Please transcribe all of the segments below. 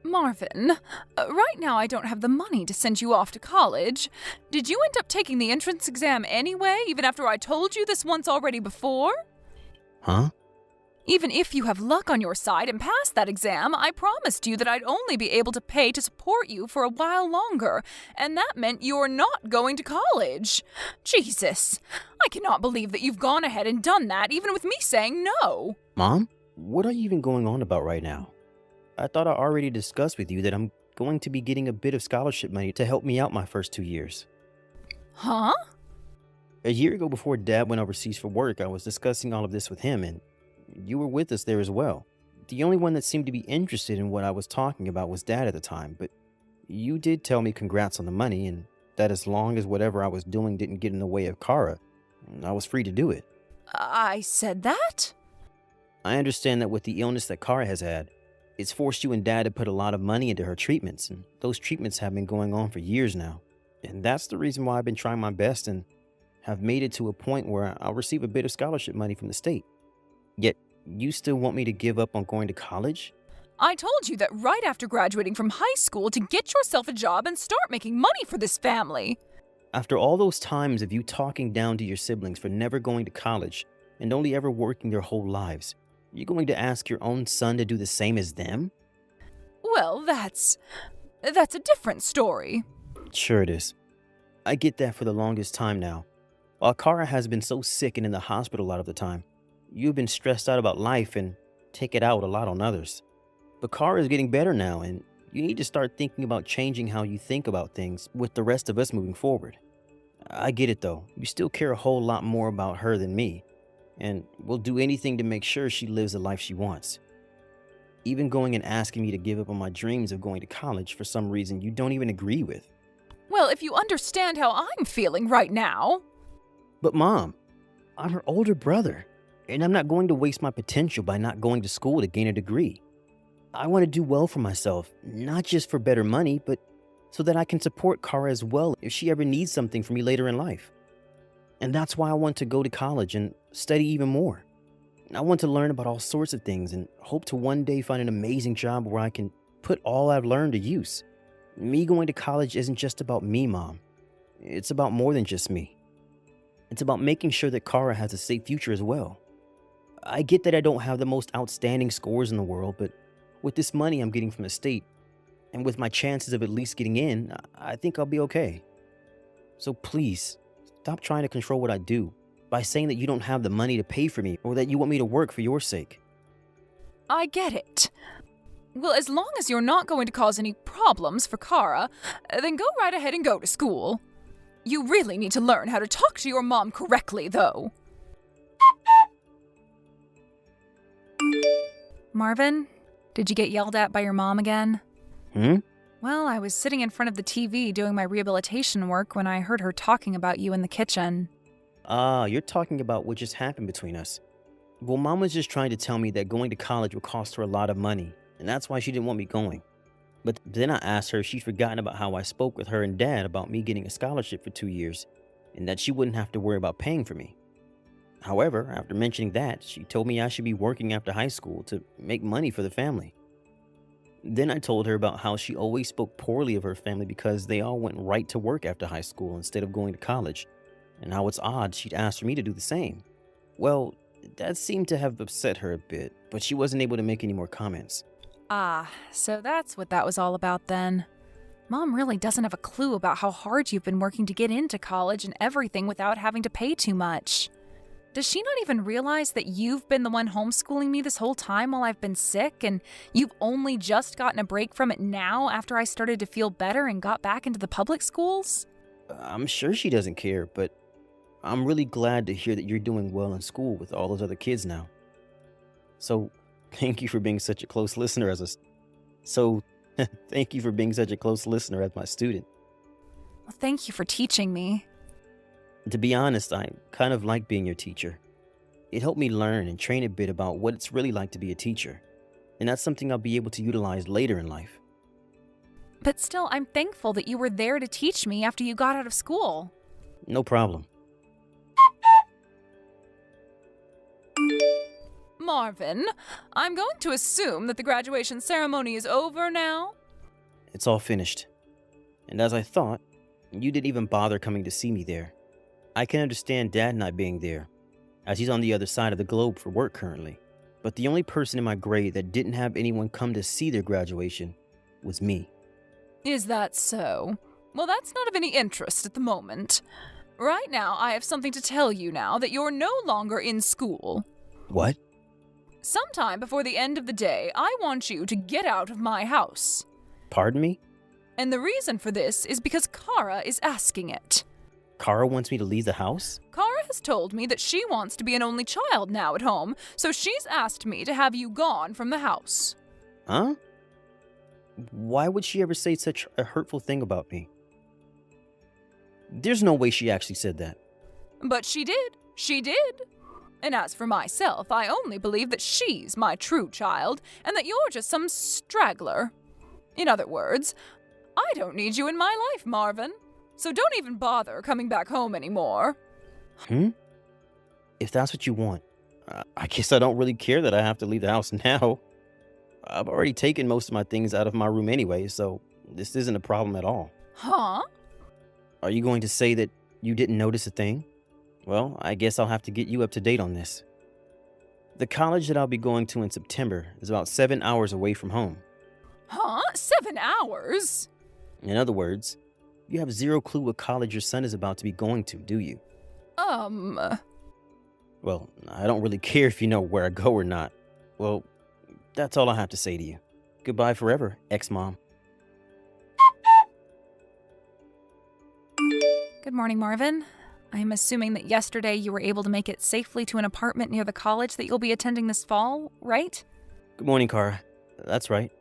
Marvin, right now I don't have the money to send you off to college. Did you end up taking the entrance exam anyway, even after I told you this once already before? Huh? Even if you have luck on your side and pass that exam, I promised you that I'd only be able to pay to support you for a while longer, and that meant you're not going to college. Jesus, I cannot believe that you've gone ahead and done that, even with me saying no. Mom? What are you even going on about right now? I thought I already discussed with you that I'm going to be getting a bit of scholarship money to help me out my first 2 years. Huh? A year ago, before Dad went overseas for work, I was discussing all of this with him, and you were with us there as well. The only one that seemed to be interested in what I was talking about was Dad at the time, but you did tell me congrats on the money, and that as long as whatever I was doing didn't get in the way of Kara, I was free to do it. I said that? I understand that with the illness that Kara has had, it's forced you and Dad to put a lot of money into her treatments, and those treatments have been going on for years now. And that's the reason why I've been trying my best and have made it to a point where I'll receive a bit of scholarship money from the state. Yet, you still want me to give up on going to college? I told you that right after graduating from high school to get yourself a job and start making money for this family. After all those times of you talking down to your siblings for never going to college and only ever working their whole lives, you're going to ask your own son to do the same as them? Well, that's a different story. Sure it is. I get that for the longest time now. While Kara has been so sick and in the hospital a lot of the time, you've been stressed out about life and take it out a lot on others. But Kara is getting better now, and you need to start thinking about changing how you think about things with the rest of us moving forward. I get it though. You still care a whole lot more about her than me, and will do anything to make sure she lives the life she wants. Even going and asking me to give up on my dreams of going to college for some reason you don't even agree with. Well, if you understand how I'm feeling right now. But Mom, I'm her older brother, and I'm not going to waste my potential by not going to school to gain a degree. I want to do well for myself, not just for better money, but so that I can support Kara as well if she ever needs something from me later in life. And that's why I want to go to college and study even more. I want to learn about all sorts of things and hope to one day find an amazing job where I can put all I've learned to use. Me going to college isn't just about me, Mom. It's about more than just me. It's about making sure that Kara has a safe future as well. I get that I don't have the most outstanding scores in the world, but with this money I'm getting from the state, and with my chances of at least getting in, I think I'll be okay. So please, stop trying to control what I do by saying that you don't have the money to pay for me or that you want me to work for your sake. I get it. Well, as long as you're not going to cause any problems for Kara, then go right ahead and go to school. You really need to learn how to talk to your mom correctly, though. Marvin, did you get yelled at by your mom again? Well, I was sitting in front of the TV doing my rehabilitation work when I heard her talking about you in the kitchen. You're talking about what just happened between us. Well, Mom was just trying to tell me that going to college would cost her a lot of money, and that's why she didn't want me going. But then I asked her if she'd forgotten about how I spoke with her and Dad about me getting a scholarship for 2 years, and that she wouldn't have to worry about paying for me. However, after mentioning that, she told me I should be working after high school to make money for the family. Then I told her about how she always spoke poorly of her family because they all went right to work after high school instead of going to college, and how it's odd she'd asked for me to do the same. Well, that seemed to have upset her a bit, but she wasn't able to make any more comments. So that's what that was all about then. Mom really doesn't have a clue about how hard you've been working to get into college and everything without having to pay too much. Does she not even realize that you've been the one homeschooling me this whole time while I've been sick, and you've only just gotten a break from it now after I started to feel better and got back into the public schools? I'm sure she doesn't care, but I'm really glad to hear that you're doing well in school with all those other kids now. So, thank you for being such a close listener thank you for being such a close listener as my student. Well, thank you for teaching me. To be honest, I kind of like being your teacher. It helped me learn and train a bit about what it's really like to be a teacher, and that's something I'll be able to utilize later in life. But still, I'm thankful that you were there to teach me after you got out of school. No problem. Marvin, I'm going to assume that the graduation ceremony is over now? It's all finished. And as I thought, you didn't even bother coming to see me there. I can understand Dad not being there, as he's on the other side of the globe for work currently. But the only person in my grade that didn't have anyone come to see their graduation was me. Is that so? Well, that's not of any interest at the moment. Right now, I have something to tell you now that you're no longer in school. What? Sometime before the end of the day, I want you to get out of my house. Pardon me? And the reason for this is because Kara is asking it. Kara wants me to leave the house? Kara has told me that she wants to be an only child now at home, so she's asked me to have you gone from the house. Huh? Why would she ever say such a hurtful thing about me? There's no way she actually said that. But she did. She did. And as for myself, I only believe that she's my true child, and that you're just some straggler. In other words, I don't need you in my life, Marvin. So don't even bother coming back home anymore. If that's what you want, I guess I don't really care that I have to leave the house now. I've already taken most of my things out of my room anyway, so this isn't a problem at all. Huh? Are you going to say that you didn't notice a thing? Well, I guess I'll have to get you up to date on this. The college that I'll be going to in September is about 7 hours away from home. Huh? 7 hours? In other words, you have zero clue what college your son is about to be going to, do you? Well, I don't really care if you know where I go or not. Well, that's all I have to say to you. Goodbye forever, ex-mom. Good morning, Marvin. I'm assuming that yesterday you were able to make it safely to an apartment near the college that you'll be attending this fall, right? Good morning, Kara. That's right.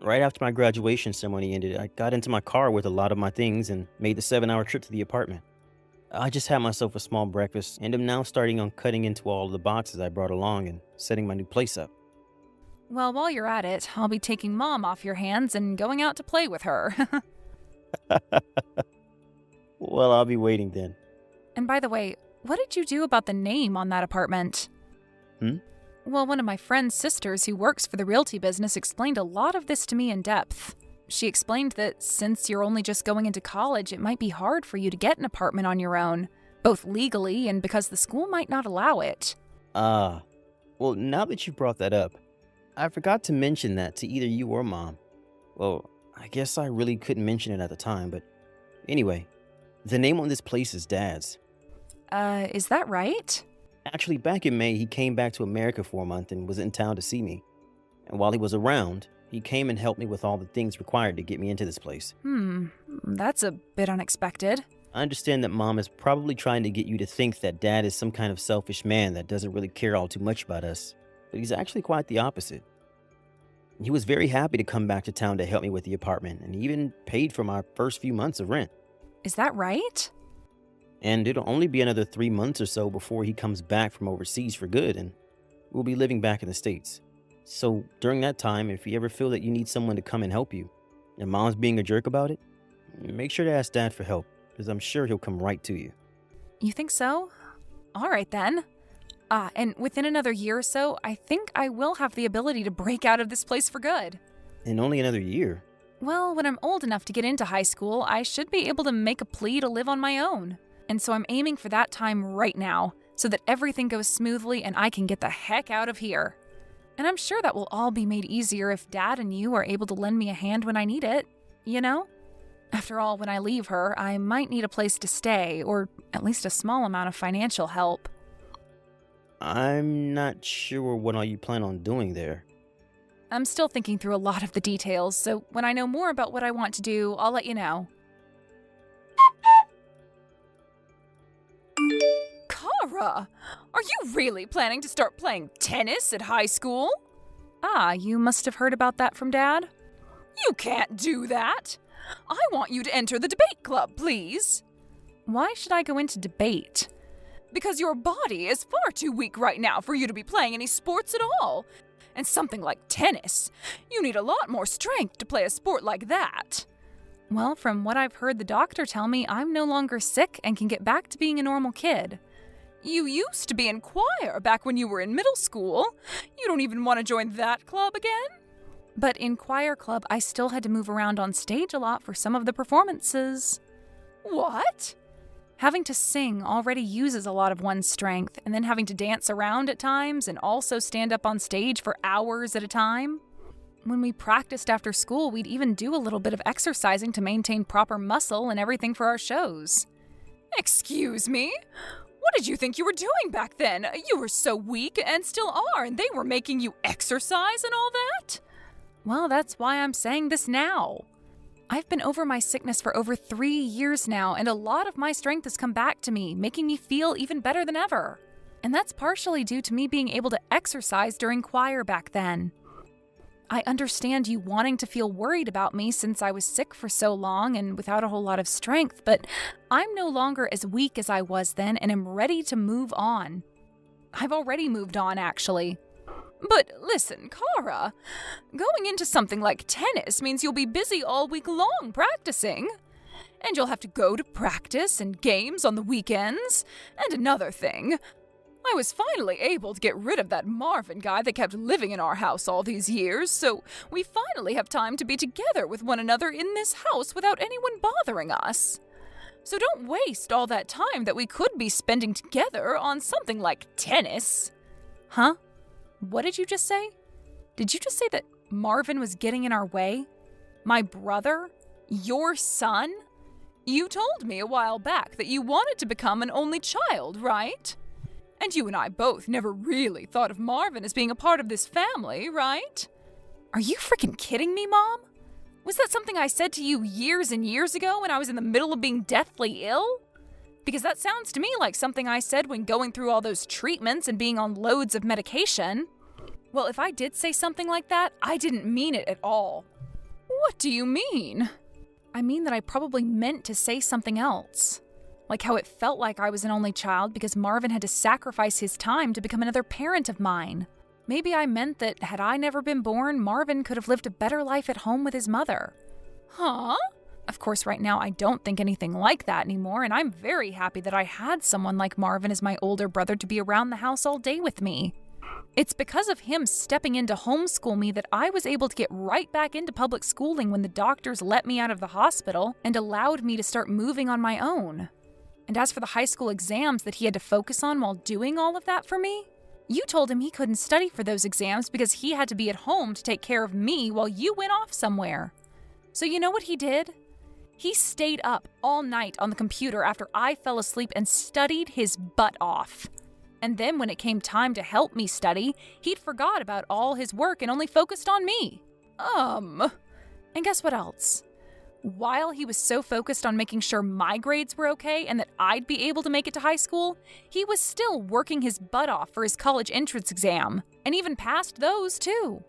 Right after my graduation ceremony ended, I got into my car with a lot of my things and made the 7-hour trip to the apartment. I just had myself a small breakfast and am now starting on cutting into all of the boxes I brought along and setting my new place up. Well, while you're at it, I'll be taking Mom off your hands and going out to play with her. Well, I'll be waiting then. And by the way, what did you do about the name on that apartment? Well, one of my friend's sisters who works for the realty business explained a lot of this to me in depth. She explained that since you're only just going into college, it might be hard for you to get an apartment on your own, both legally and because the school might not allow it. Well, now that you brought that up, I forgot to mention that to either you or Mom. Well, I guess I really couldn't mention it at the time, but anyway, the name on this place is Dad's. Is that right? Actually, back in May, he came back to America for a month and was in town to see me. And while he was around, he came and helped me with all the things required to get me into this place. That's a bit unexpected. I understand that Mom is probably trying to get you to think that Dad is some kind of selfish man that doesn't really care all too much about us, but he's actually quite the opposite. He was very happy to come back to town to help me with the apartment, and he even paid for my first few months of rent. Is that right? And it'll only be another 3 months or so before he comes back from overseas for good, and we'll be living back in the States. So during that time, if you ever feel that you need someone to come and help you, and Mom's being a jerk about it, make sure to ask Dad for help, because I'm sure he'll come right to you. You think so? All right then. And within another year or so, I think I will have the ability to break out of this place for good. In only another year? Well, when I'm old enough to get into high school, I should be able to make a plea to live on my own. And so I'm aiming for that time right now, so that everything goes smoothly and I can get the heck out of here. And I'm sure that will all be made easier if Dad and you are able to lend me a hand when I need it, you know? After all, when I leave her, I might need a place to stay, or at least a small amount of financial help. I'm not sure what all you plan on doing there. I'm still thinking through a lot of the details, so when I know more about what I want to do, I'll let you know. Kara, are you really planning to start playing tennis at high school? You must have heard about that from Dad. You can't do that. I want you to enter the debate club, please. Why should I go into debate? Because your body is far too weak right now for you to be playing any sports at all. And something like tennis, you need a lot more strength to play a sport like that. Well, from what I've heard the doctor tell me, I'm no longer sick and can get back to being a normal kid. You used to be in choir back when you were in middle school. You don't even want to join that club again? But in choir club, I still had to move around on stage a lot for some of the performances. What? Having to sing already uses a lot of one's strength, and then having to dance around at times and also stand up on stage for hours at a time. When we practiced after school, we'd even do a little bit of exercising to maintain proper muscle and everything for our shows. Excuse me? What did you think you were doing back then? You were so weak and still are, and they were making you exercise and all that? Well, that's why I'm saying this now. I've been over my sickness for over 3 years now, and a lot of my strength has come back to me, making me feel even better than ever. And that's partially due to me being able to exercise during choir back then. I understand you wanting to feel worried about me since I was sick for so long and without a whole lot of strength, but I'm no longer as weak as I was then and am ready to move on. I've already moved on, actually. But listen, Kara, going into something like tennis means you'll be busy all week long practicing. And you'll have to go to practice and games on the weekends. And another thing, I was finally able to get rid of that Marvin guy that kept living in our house all these years, so we finally have time to be together with one another in this house without anyone bothering us. So don't waste all that time that we could be spending together on something like tennis. Huh? What did you just say? Did you just say that Marvin was getting in our way? My brother? Your son? You told me a while back that you wanted to become an only child, right? And you and I both never really thought of Marvin as being a part of this family, right? Are you freaking kidding me, Mom? Was that something I said to you years and years ago when I was in the middle of being deathly ill? Because that sounds to me like something I said when going through all those treatments and being on loads of medication. Well, if I did say something like that, I didn't mean it at all. What do you mean? I mean that I probably meant to say something else. Like how it felt like I was an only child because Marvin had to sacrifice his time to become another parent of mine. Maybe I meant that had I never been born, Marvin could have lived a better life at home with his mother. Huh? Of course, right now I don't think anything like that anymore, and I'm very happy that I had someone like Marvin as my older brother to be around the house all day with me. It's because of him stepping in to homeschool me that I was able to get right back into public schooling when the doctors let me out of the hospital and allowed me to start moving on my own. And as for the high school exams that he had to focus on while doing all of that for me, you told him he couldn't study for those exams because he had to be at home to take care of me while you went off somewhere. So you know what he did? He stayed up all night on the computer after I fell asleep and studied his butt off. And then when it came time to help me study, he'd forgot about all his work and only focused on me. And guess what else? While he was so focused on making sure my grades were okay and that I'd be able to make it to high school, he was still working his butt off for his college entrance exam, and even passed those too.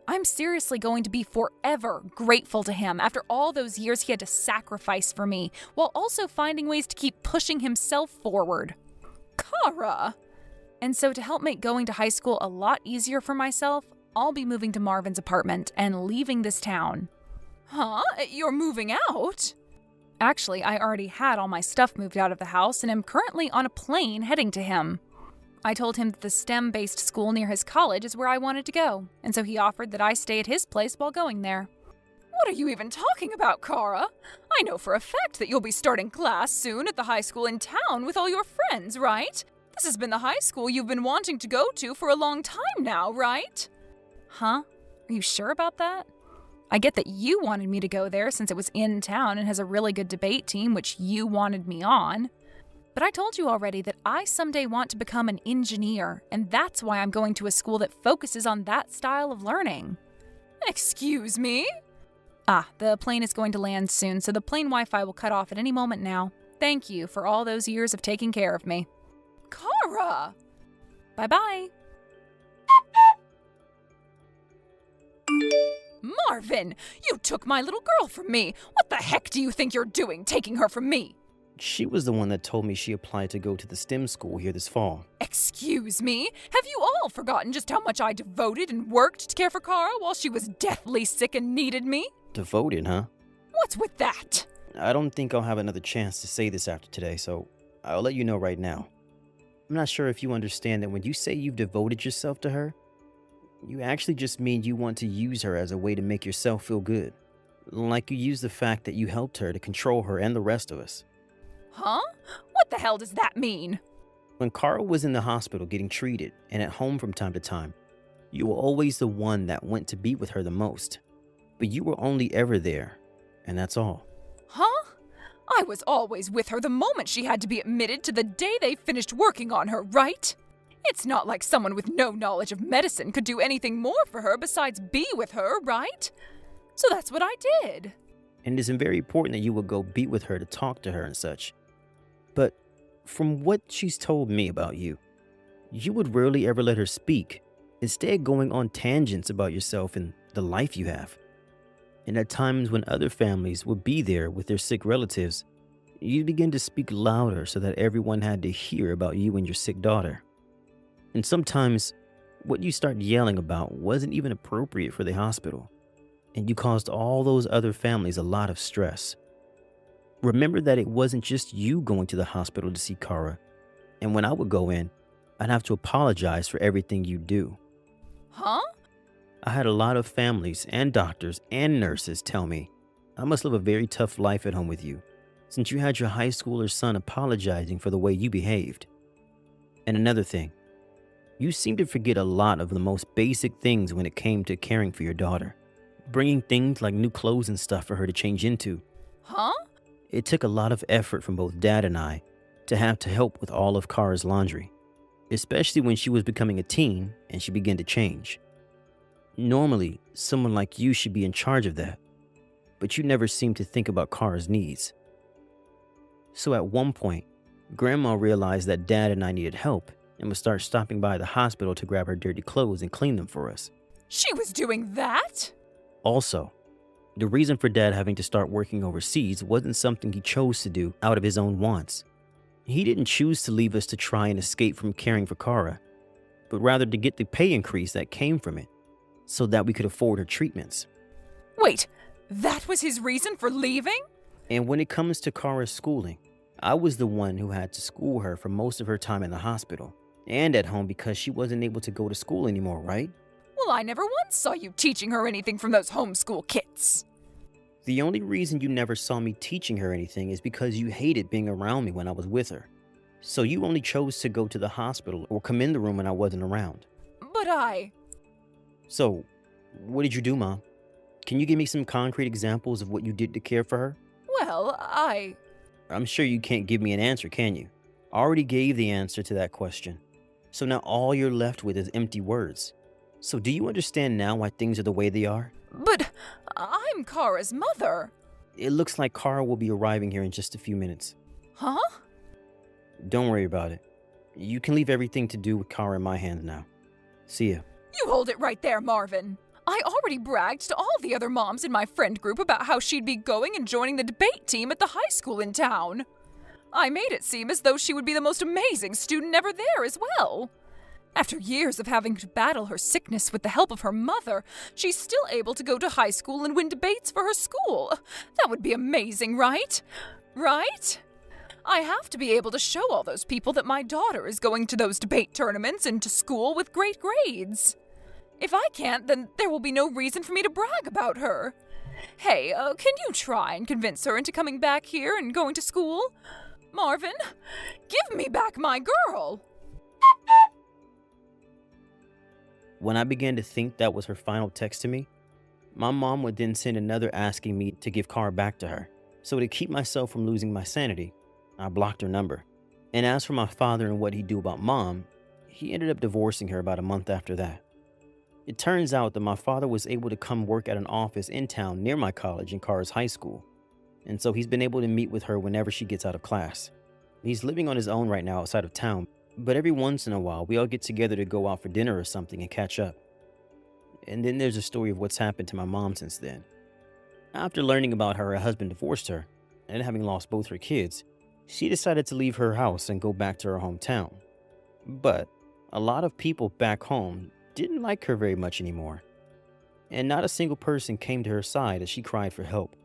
I'm seriously going to be forever grateful to him after all those years he had to sacrifice for me, while also finding ways to keep pushing himself forward. Kara! And so to help make going to high school a lot easier for myself, I'll be moving to Marvin's apartment and leaving this town. Huh? You're moving out? Actually, I already had all my stuff moved out of the house and am currently on a plane heading to him. I told him that the STEM-based school near his college is where I wanted to go, and so he offered that I stay at his place while going there. What are you even talking about, Kara? I know for a fact that you'll be starting class soon at the high school in town with all your friends, right? This has been the high school you've been wanting to go to for a long time now, right? Huh? Are you sure about that? I get that you wanted me to go there since it was in town and has a really good debate team, which you wanted me on. But I told you already that I someday want to become an engineer, and that's why I'm going to a school that focuses on that style of learning. Excuse me? The plane is going to land soon, so the plane Wi-Fi will cut off at any moment now. Thank you for all those years of taking care of me. Kara! Bye-bye. Marvin, you took my little girl from me. What the heck do you think you're doing, taking her from me? She was the one that told me she applied to go to the STEM school here this fall. Excuse me? Have you all forgotten just how much I devoted and worked to care for Kara while she was deathly sick and needed me? Devoted, huh? What's with that? I don't think I'll have another chance to say this after today, so I'll let you know right now. I'm not sure if you understand that when you say you've devoted yourself to her, you actually just mean you want to use her as a way to make yourself feel good. Like you use the fact that you helped her to control her and the rest of us. Huh? What the hell does that mean? When Carl was in the hospital getting treated and at home from time to time, you were always the one that went to be with her the most. But you were only ever there, and that's all. Huh? I was always with her the moment she had to be admitted to the day they finished working on her, right? It's not like someone with no knowledge of medicine could do anything more for her besides be with her, right? So that's what I did. And it's very important that you would go be with her to talk to her and such. But from what she's told me about you, you would rarely ever let her speak, instead going on tangents about yourself and the life you have. And at times when other families would be there with their sick relatives, you'd begin to speak louder so that everyone had to hear about you and your sick daughter. And sometimes what you start yelling about wasn't even appropriate for the hospital, and you caused all those other families a lot of stress. Remember that it wasn't just you going to the hospital to see Kara, and when I would go in, I'd have to apologize for everything you do. Huh? I had a lot of families and doctors and nurses tell me I must live a very tough life at home with you, since you had your high schooler son apologizing for the way you behaved. And another thing, you seem to forget a lot of the most basic things when it came to caring for your daughter. Bringing things like new clothes and stuff for her to change into. Huh? It took a lot of effort from both Dad and I to have to help with all of Kara's laundry, especially when she was becoming a teen and she began to change. Normally, someone like you should be in charge of that, but you never seemed to think about Kara's needs. So at one point, Grandma realized that Dad and I needed help and would start stopping by the hospital to grab her dirty clothes and clean them for us. She was doing that? Also, the reason for Dad having to start working overseas wasn't something he chose to do out of his own wants. He didn't choose to leave us to try and escape from caring for Kara, but rather to get the pay increase that came from it, so that we could afford her treatments. Wait, that was his reason for leaving? And when it comes to Kara's schooling, I was the one who had to school her for most of her time in the hospital and at home because she wasn't able to go to school anymore, right? Well, I never once saw you teaching her anything from those homeschool kits. The only reason you never saw me teaching her anything is because you hated being around me when I was with her. So you only chose to go to the hospital or come in the room when I wasn't around. But So, what did you do, Mom? Can you give me some concrete examples of what you did to care for her? Well, I'm sure you can't give me an answer, can you? I already gave the answer to that question. So now all you're left with is empty words. So do you understand now why things are the way they are? But I'm Kara's mother. It looks like Kara will be arriving here in just a few minutes. Huh? Don't worry about it. You can leave everything to do with Kara in my hands now. See ya. You hold it right there, Marvin. I already bragged to all the other moms in my friend group about how she'd be going and joining the debate team at the high school in town. I made it seem as though she would be the most amazing student ever there as well. After years of having to battle her sickness with the help of her mother, she's still able to go to high school and win debates for her school. That would be amazing, right? Right? I have to be able to show all those people that my daughter is going to those debate tournaments and to school with great grades. If I can't, then there will be no reason for me to brag about her. Hey, can you try and convince her into coming back here and going to school? Marvin, give me back my girl! When I began to think that was her final text to me, my mom would then send another asking me to give Kara back to her. So to keep myself from losing my sanity, I blocked her number. And as for my father and what he'd do about Mom, he ended up divorcing her about a month after that. It turns out that my father was able to come work at an office in town near my college and Kara's high school. And so he's been able to meet with her whenever she gets out of class. He's living on his own right now outside of town, but every once in a while we all get together to go out for dinner or something and catch up. And then there's a story of what's happened to my mom since then. After learning about how her husband divorced her, and having lost both her kids, she decided to leave her house and go back to her hometown. But a lot of people back home didn't like her very much anymore, and not a single person came to her side as she cried for help.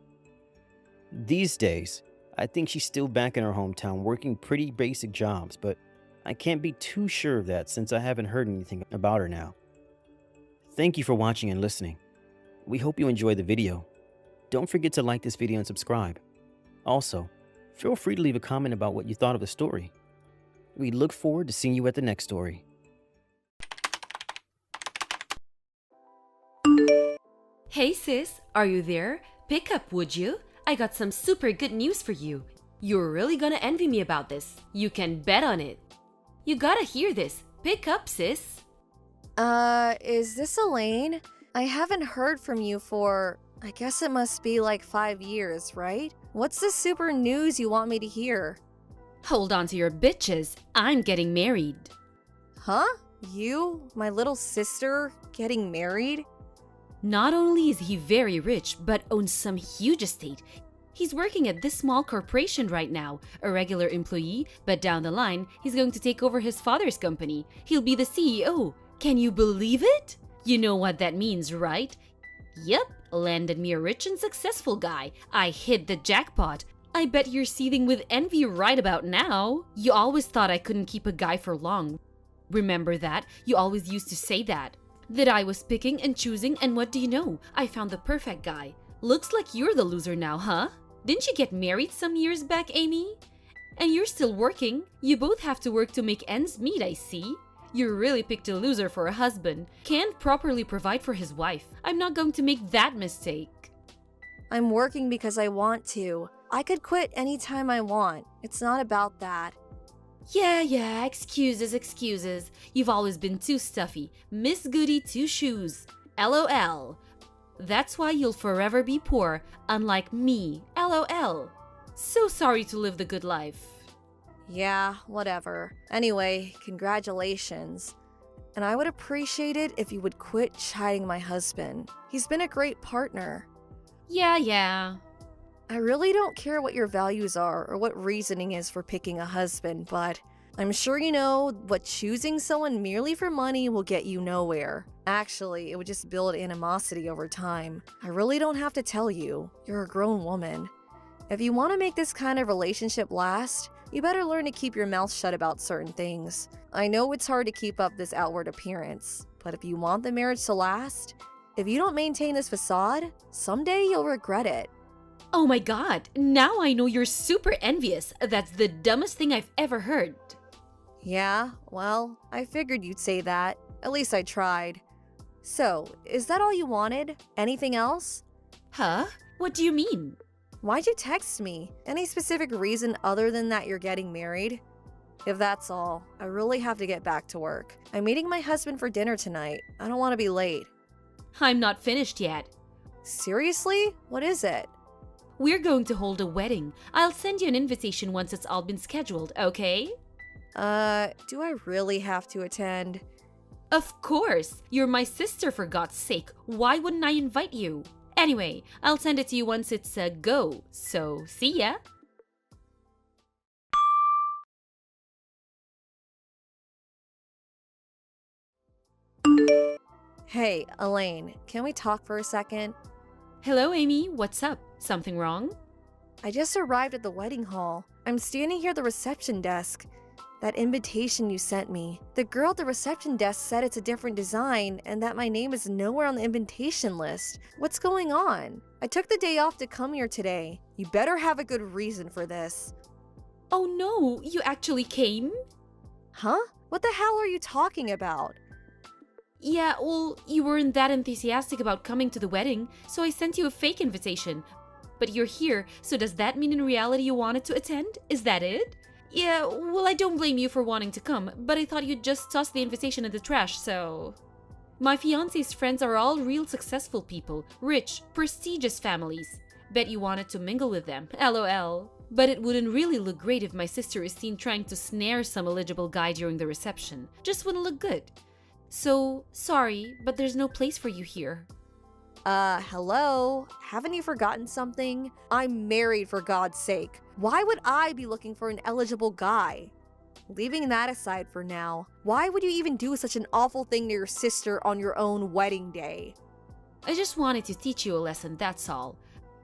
These days, I think she's still back in her hometown working pretty basic jobs, but I can't be too sure of that since I haven't heard anything about her now. Thank you for watching and listening. We hope you enjoyed the video. Don't forget to like this video and subscribe. Also, feel free to leave a comment about what you thought of the story. We look forward to seeing you at the next story. Hey sis, are you there? Pick up, would you? I got some super good news for you. You're really gonna envy me about this. You can bet on it. You gotta hear this. Pick up, sis. Is this Elaine? I haven't heard from you for, I guess it must be like 5 years, right? What's the super news you want me to hear? Hold on to your bitches. I'm getting married. Huh? You, my little sister, getting married? Not only is he very rich, but owns some huge estate. He's working at this small corporation right now, a regular employee, but down the line, he's going to take over his father's company. He'll be the CEO. Can you believe it? You know what that means, right? Yep, landed me a rich and successful guy. I hit the jackpot. I bet you're seething with envy right about now. You always thought I couldn't keep a guy for long. Remember that? You always used to say that. That I was picking and choosing, and what do you know? I found the perfect guy. Looks like you're the loser now, huh? Didn't you get married some years back, Amy? And you're still working. You both have to work to make ends meet, I see. You really picked a loser for a husband. Can't properly provide for his wife. I'm not going to make that mistake. I'm working because I want to. I could quit anytime I want. It's not about that. Yeah, excuses. You've always been too stuffy. Miss Goody Two Shoes. LOL. That's why you'll forever be poor, unlike me. LOL. So sorry to live the good life. Yeah, whatever. Anyway, congratulations. And I would appreciate it if you would quit chiding my husband. He's been a great partner. Yeah. I really don't care what your values are or what reasoning is for picking a husband, but I'm sure you know what choosing someone merely for money will get you nowhere. Actually, it would just build animosity over time. I really don't have to tell you. You're a grown woman. If you want to make this kind of relationship last, you better learn to keep your mouth shut about certain things. I know it's hard to keep up this outward appearance, but if you want the marriage to last, if you don't maintain this facade, someday you'll regret it. Oh my god, now I know you're super envious. That's the dumbest thing I've ever heard. Yeah, well, I figured you'd say that. At least I tried. So, is that all you wanted? Anything else? Huh? What do you mean? Why'd you text me? Any specific reason other than that you're getting married? If that's all, I really have to get back to work. I'm meeting my husband for dinner tonight. I don't want to be late. I'm not finished yet. Seriously? What is it? We're going to hold a wedding. I'll send you an invitation once it's all been scheduled, okay? Do I really have to attend? Of course! You're my sister, for God's sake. Why wouldn't I invite you? Anyway, I'll send it to you once it's a go. So, see ya! Hey, Elaine, can we talk for a second? Hello, Amy. What's up? Something wrong? I just arrived at the wedding hall. I'm standing here at the reception desk. That invitation you sent me. The girl at the reception desk said it's a different design and that my name is nowhere on the invitation list. What's going on? I took the day off to come here today. You better have a good reason for this. Oh no, you actually came? Huh? What the hell are you talking about? Yeah, well, you weren't that enthusiastic about coming to the wedding, so I sent you a fake invitation. But you're here, so does that mean in reality you wanted to attend? Is that it? Yeah, well, I don't blame you for wanting to come, but I thought you'd just toss the invitation in the trash, so... My fiancé's friends are all real successful people, rich, prestigious families. Bet you wanted to mingle with them, LOL. But it wouldn't really look great if my sister is seen trying to snare some eligible guy during the reception. Just wouldn't look good. So, sorry, but there's no place for you here. Hello? Haven't you forgotten something? I'm married, for God's sake. Why would I be looking for an eligible guy? Leaving that aside for now, why would you even do such an awful thing to your sister on your own wedding day? I just wanted to teach you a lesson, that's all.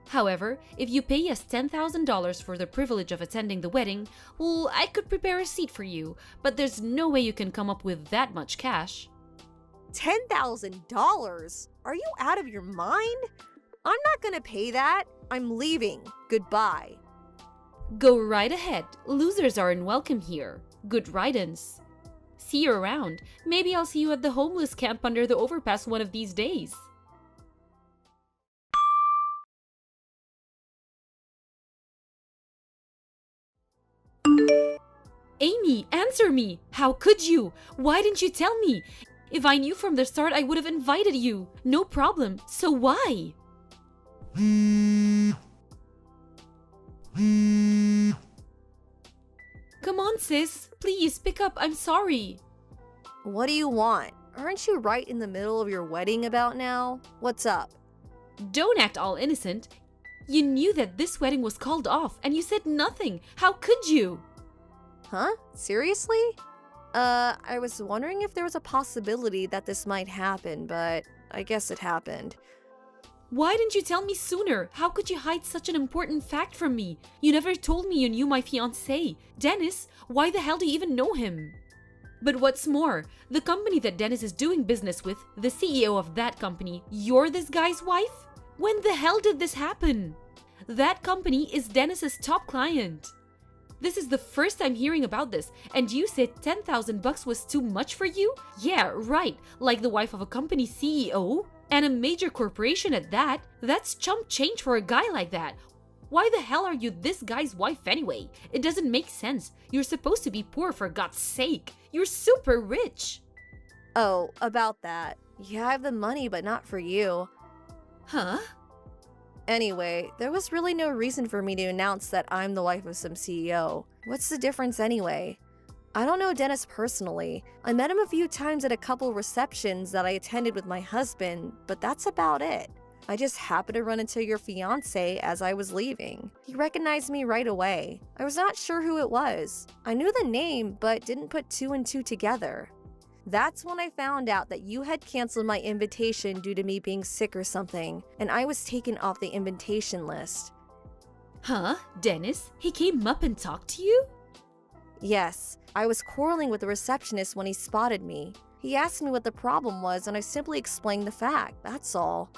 However, if you pay us $10,000 for the privilege of attending the wedding, well, I could prepare a seat for you, but there's no way you can come up with that much cash. $10,000? Are you out of your mind? I'm not gonna pay that. I'm leaving. Goodbye. Go right ahead. Losers are unwelcome here. Good riddance. See you around. Maybe I'll see you at the homeless camp under the overpass one of these days. Amy, answer me! How could you? Why didn't you tell me? If I knew from the start, I would have invited you. No problem. So why? Come on, sis. Please, pick up. I'm sorry. What do you want? Aren't you right in the middle of your wedding about now? What's up? Don't act all innocent. You knew that this wedding was called off, and you said nothing. How could you? Huh? Seriously? I was wondering if there was a possibility that this might happen, but I guess it happened. Why didn't you tell me sooner? How could you hide such an important fact from me? You never told me you knew my fiancé. Dennis, why the hell do you even know him? But what's more, the company that Dennis is doing business with, the CEO of that company, you're this guy's wife? When the hell did this happen? That company is Dennis's top client. This is the first time hearing about this, and you said $10,000 was too much for you? Yeah, right, like the wife of a company CEO? And a major corporation at that? That's chump change for a guy like that. Why the hell are you this guy's wife anyway? It doesn't make sense. You're supposed to be poor for God's sake. You're super rich. Oh, about that. Yeah, I have the money, but not for you. Huh? Anyway, there was really no reason for me to announce that I'm the wife of some CEO. What's the difference anyway? I don't know Dennis personally. I met him a few times at a couple receptions that I attended with my husband, but that's about it. I just happened to run into your fiancé as I was leaving. He recognized me right away. I was not sure who it was. I knew the name, but didn't put two and two together. That's when I found out that you had canceled my invitation due to me being sick or something, and I was taken off the invitation list. Huh? Dennis? He came up and talked to you? Yes, I was quarreling with the receptionist when he spotted me. He asked me what the problem was, and I simply explained the fact, that's all.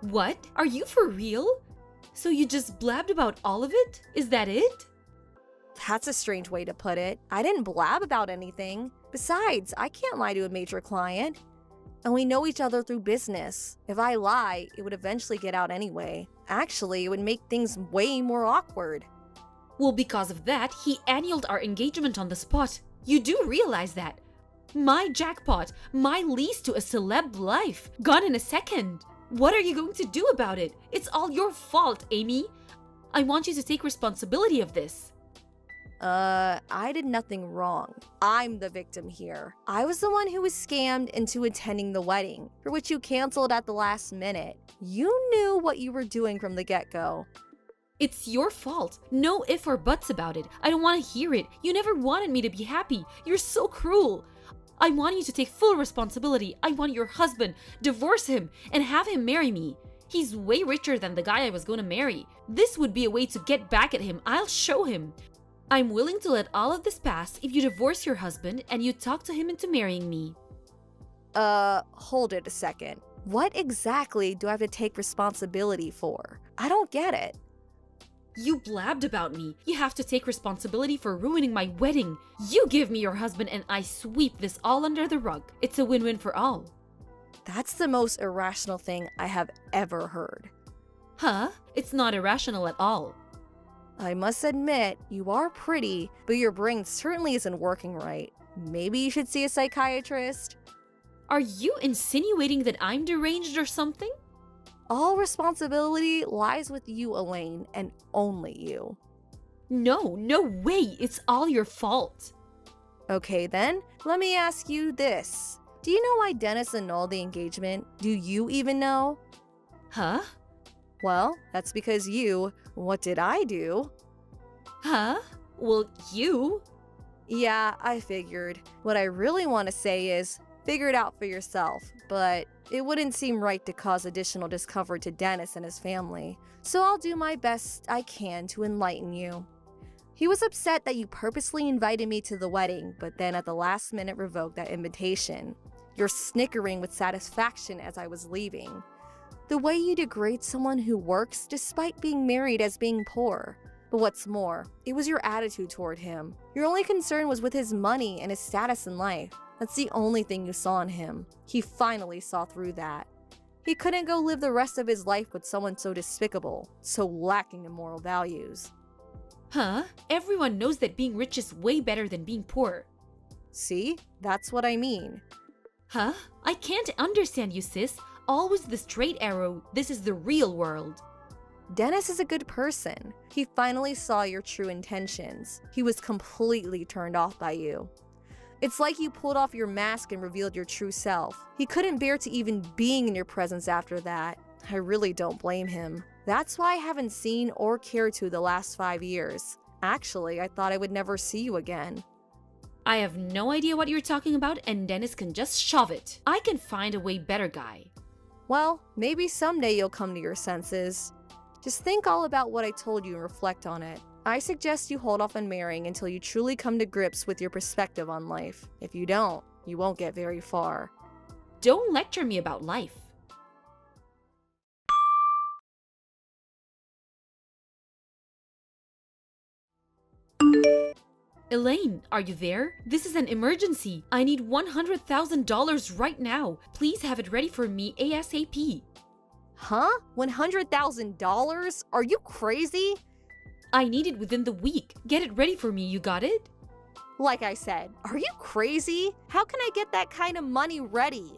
What? Are you for real? So you just blabbed about all of it? Is that it? That's a strange way to put it. I didn't blab about anything. Besides, I can't lie to a major client. And we know each other through business. If I lie, it would eventually get out anyway. Actually, it would make things way more awkward. Well, because of that, he annulled our engagement on the spot. You do realize that. My jackpot, my lease to a celeb life, gone in a second. What are you going to do about it? It's all your fault, Amy. I want you to take responsibility of this. I did nothing wrong. I'm the victim here. I was the one who was scammed into attending the wedding, for which you canceled at the last minute. You knew what you were doing from the get-go. It's your fault. No if or buts about it. I don't want to hear it. You never wanted me to be happy. You're so cruel. I want you to take full responsibility. I want your husband, divorce him, and have him marry me. He's way richer than the guy I was going to marry. This would be a way to get back at him. I'll show him. I'm willing to let all of this pass if you divorce your husband and you talk to him into marrying me. Hold it a second. What exactly do I have to take responsibility for? I don't get it. You blabbed about me. You have to take responsibility for ruining my wedding. You give me your husband and I sweep this all under the rug. It's a win-win for all. That's the most irrational thing I have ever heard. Huh? It's not irrational at all. I must admit, you are pretty, but your brain certainly isn't working right. Maybe you should see a psychiatrist? Are you insinuating that I'm deranged or something? All responsibility lies with you, Elaine, and only you. No way. It's all your fault. Okay then, let me ask you this. Do you know why Dennis annulled the engagement? Do you even know? Huh? Well, that's because you... What did I do? Huh? Well, you... Yeah, I figured. What I really want to say is, Figure it out for yourself, but it wouldn't seem right to cause additional discomfort to Dennis and his family, so I'll do my best I can to enlighten you. He was upset that you purposely invited me to the wedding, but then at the last minute revoked that invitation. You're snickering with satisfaction as I was leaving. The way you degrade someone who works despite being married as being poor. But what's more, it was your attitude toward him. Your only concern was with his money and his status in life. That's the only thing you saw in him. He finally saw through that. He couldn't go live the rest of his life with someone so despicable, so lacking in moral values. Huh? Everyone knows that being rich is way better than being poor. See? That's what I mean. Huh? I can't understand you, sis. Always the straight arrow. This is the real world. Dennis is a good person. He finally saw your true intentions. He was completely turned off by you. It's like you pulled off your mask and revealed your true self. He couldn't bear to even being in your presence after that. I really don't blame him. That's why I haven't seen or cared to the last 5 years. Actually, I thought I would never see you again. I have no idea what you're talking about, and Dennis can just shove it. I can find a way better guy. Well, maybe someday you'll come to your senses. Just think all about what I told you and reflect on it. I suggest you hold off on marrying until you truly come to grips with your perspective on life. If you don't, you won't get very far. Don't lecture me about life. Elaine, are you there? This is an emergency. I need $100,000 right now. Please have it ready for me ASAP. Huh? $100,000? Are you crazy? I need it within the week. Get it ready for me, you got it? Like I said, are you crazy? How can I get that kind of money ready?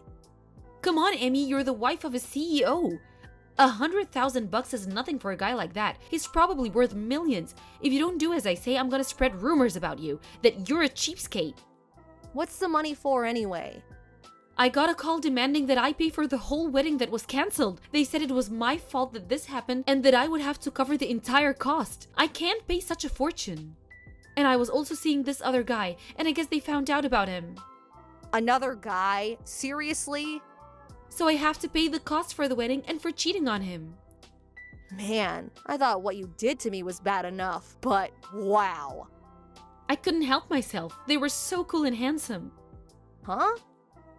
Come on, Emmy, you're the wife of a CEO. $100,000 is nothing for a guy like that. He's probably worth millions. If you don't do as I say, I'm gonna spread rumors about you, that you're a cheapskate. What's the money for anyway? I got a call demanding that I pay for the whole wedding that was cancelled. They said it was my fault that this happened and that I would have to cover the entire cost. I can't pay such a fortune. And I was also seeing this other guy, and I guess they found out about him. Another guy? Seriously? So I have to pay the cost for the wedding and for cheating on him. Man, I thought what you did to me was bad enough, but wow. I couldn't help myself. They were so cool and handsome. Huh?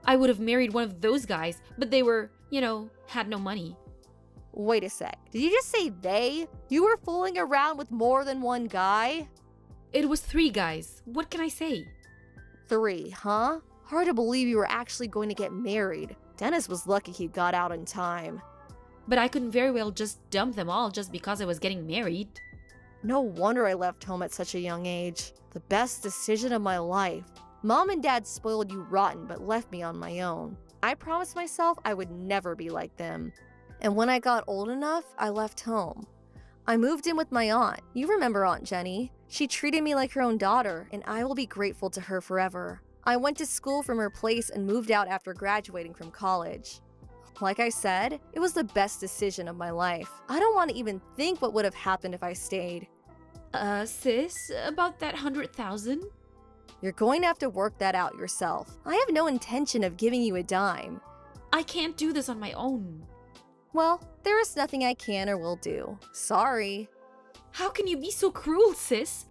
I would have married one of those guys, but they were, had no money. Wait a sec. Did you just say they? You were fooling around with more than one guy? It was 3 guys. What can I say? 3, huh? Hard to believe you were actually going to get married. Dennis was lucky he got out in time. But I couldn't very well just dump them all just because I was getting married. No wonder I left home at such a young age. The best decision of my life. Mom and Dad spoiled you rotten but left me on my own. I promised myself I would never be like them. And when I got old enough, I left home. I moved in with my aunt. You remember Aunt Jenny? She treated me like her own daughter, and I will be grateful to her forever. I went to school from her place and moved out after graduating from college. Like I said, it was the best decision of my life. I don't want to even think what would have happened if I stayed. Sis, about that 100,000? You're going to have to work that out yourself. I have no intention of giving you a dime. I can't do this on my own. Well, there is nothing I can or will do. Sorry. How can you be so cruel, sis?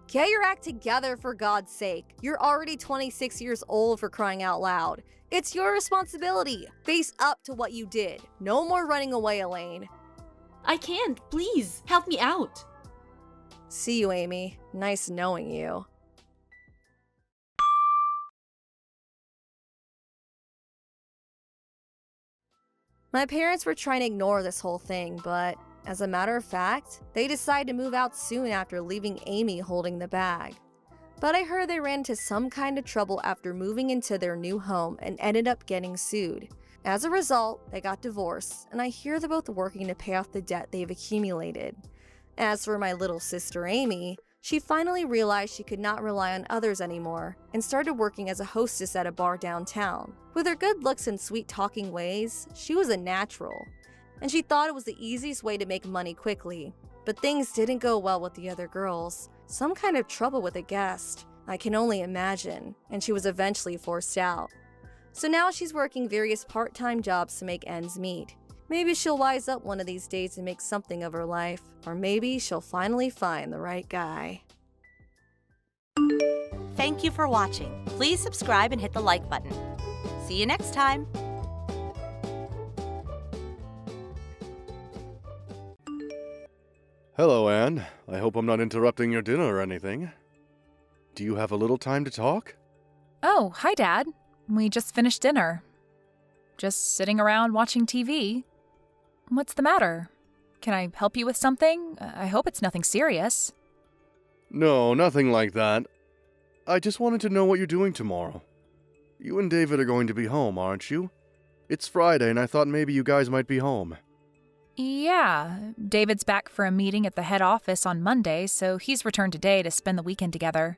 Get your act together, for God's sake. You're already 26 years old, for crying out loud. It's your responsibility. Face up to what you did. No more running away, Elaine. I can't. Please, help me out. See you, Amy. Nice knowing you. My parents were trying to ignore this whole thing, but as a matter of fact, they decided to move out soon after leaving Amy holding the bag. But I heard they ran into some kind of trouble after moving into their new home and ended up getting sued. As a result, they got divorced, and I hear they're both working to pay off the debt they've accumulated. As for my little sister Amy, she finally realized she could not rely on others anymore and started working as a hostess at a bar downtown. With her good looks and sweet talking ways, she was a natural, and she thought it was the easiest way to make money quickly. But things didn't go well with the other girls. Some kind of trouble with a guest, I can only imagine, and she was eventually forced out. So now she's working various part-time jobs to make ends meet. Maybe she'll wise up one of these days and make something of her life. Or maybe she'll finally find the right guy. Thank you for watching. Please subscribe and hit the like button. See you next time. Hello, Anne. I hope I'm not interrupting your dinner or anything. Do you have a little time to talk? Oh, hi, Dad. We just finished dinner. Just sitting around watching TV. What's the matter? Can I help you with something? I hope it's nothing serious. No, nothing like that. I just wanted to know what you're doing tomorrow. You and David are going to be home, aren't you? It's Friday, and I thought maybe you guys might be home. Yeah, David's back for a meeting at the head office on Monday, so he's returned today to spend the weekend together.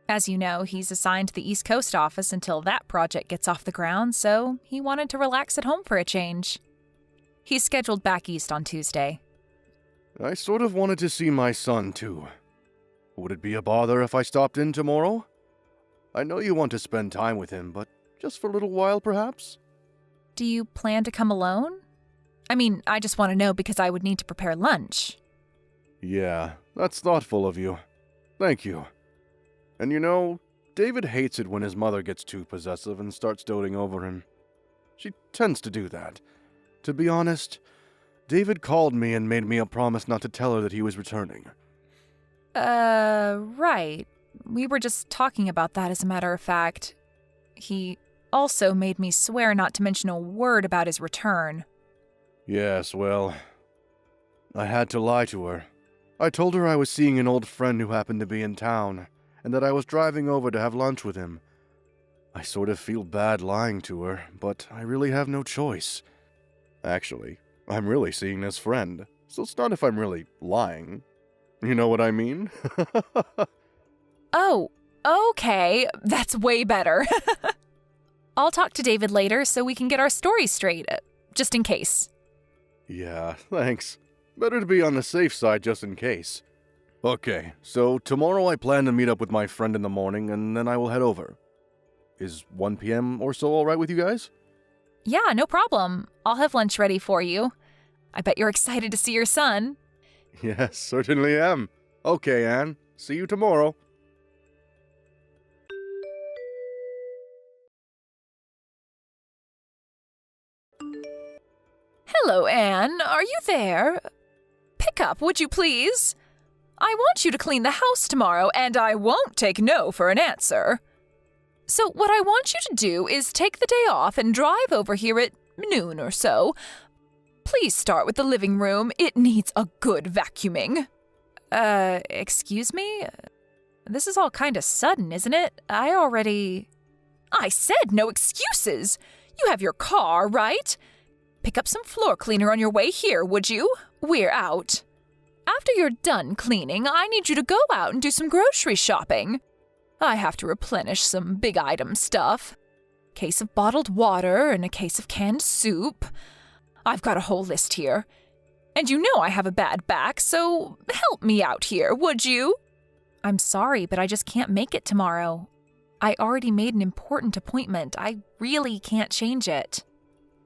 As you know, he's assigned to the East Coast office until that project gets off the ground, so he wanted to relax at home for a change. He's scheduled back east on Tuesday. I sort of wanted to see my son, too. Would it be a bother if I stopped in tomorrow? I know you want to spend time with him, but just for a little while, perhaps? Do you plan to come alone? I mean, I just want to know because I would need to prepare lunch. Yeah, that's thoughtful of you. Thank you. And you know, David hates it when his mother gets too possessive and starts doting over him. She tends to do that. To be honest, David called me and made me a promise not to tell her that he was returning. Right. We were just talking about that as a matter of fact. He also made me swear not to mention a word about his return. Yes, well, I had to lie to her. I told her I was seeing an old friend who happened to be in town, and that I was driving over to have lunch with him. I sort of feel bad lying to her, but I really have no choice. Actually, I'm really seeing this friend, so it's not if I'm really lying. You know what I mean? Oh, okay. That's way better. I'll talk to David later so we can get our story straight, just in case. Yeah, thanks. Better to be on the safe side just in case. Okay, so tomorrow I plan to meet up with my friend in the morning, and then I will head over. Is 1 p.m. or so alright with you guys? Yeah, no problem. I'll have lunch ready for you. I bet you're excited to see your son. Yes, certainly am. Okay, Anne. See you tomorrow. Hello, Anne. Are you there? Pick up, would you please? I want you to clean the house tomorrow, and I won't take no for an answer. So what I want you to do is take the day off and drive over here at noon or so. Please start with the living room. It needs a good vacuuming. Excuse me? This is all kind of sudden, isn't it? I said no excuses. You have your car, right? Pick up some floor cleaner on your way here, would you? We're out. After you're done cleaning, I need you to go out and do some grocery shopping. I have to replenish some big item stuff. Case of bottled water and a case of canned soup. I've got a whole list here. And you know I have a bad back, so help me out here, would you? I'm sorry, but I just can't make it tomorrow. I already made an important appointment. I really can't change it.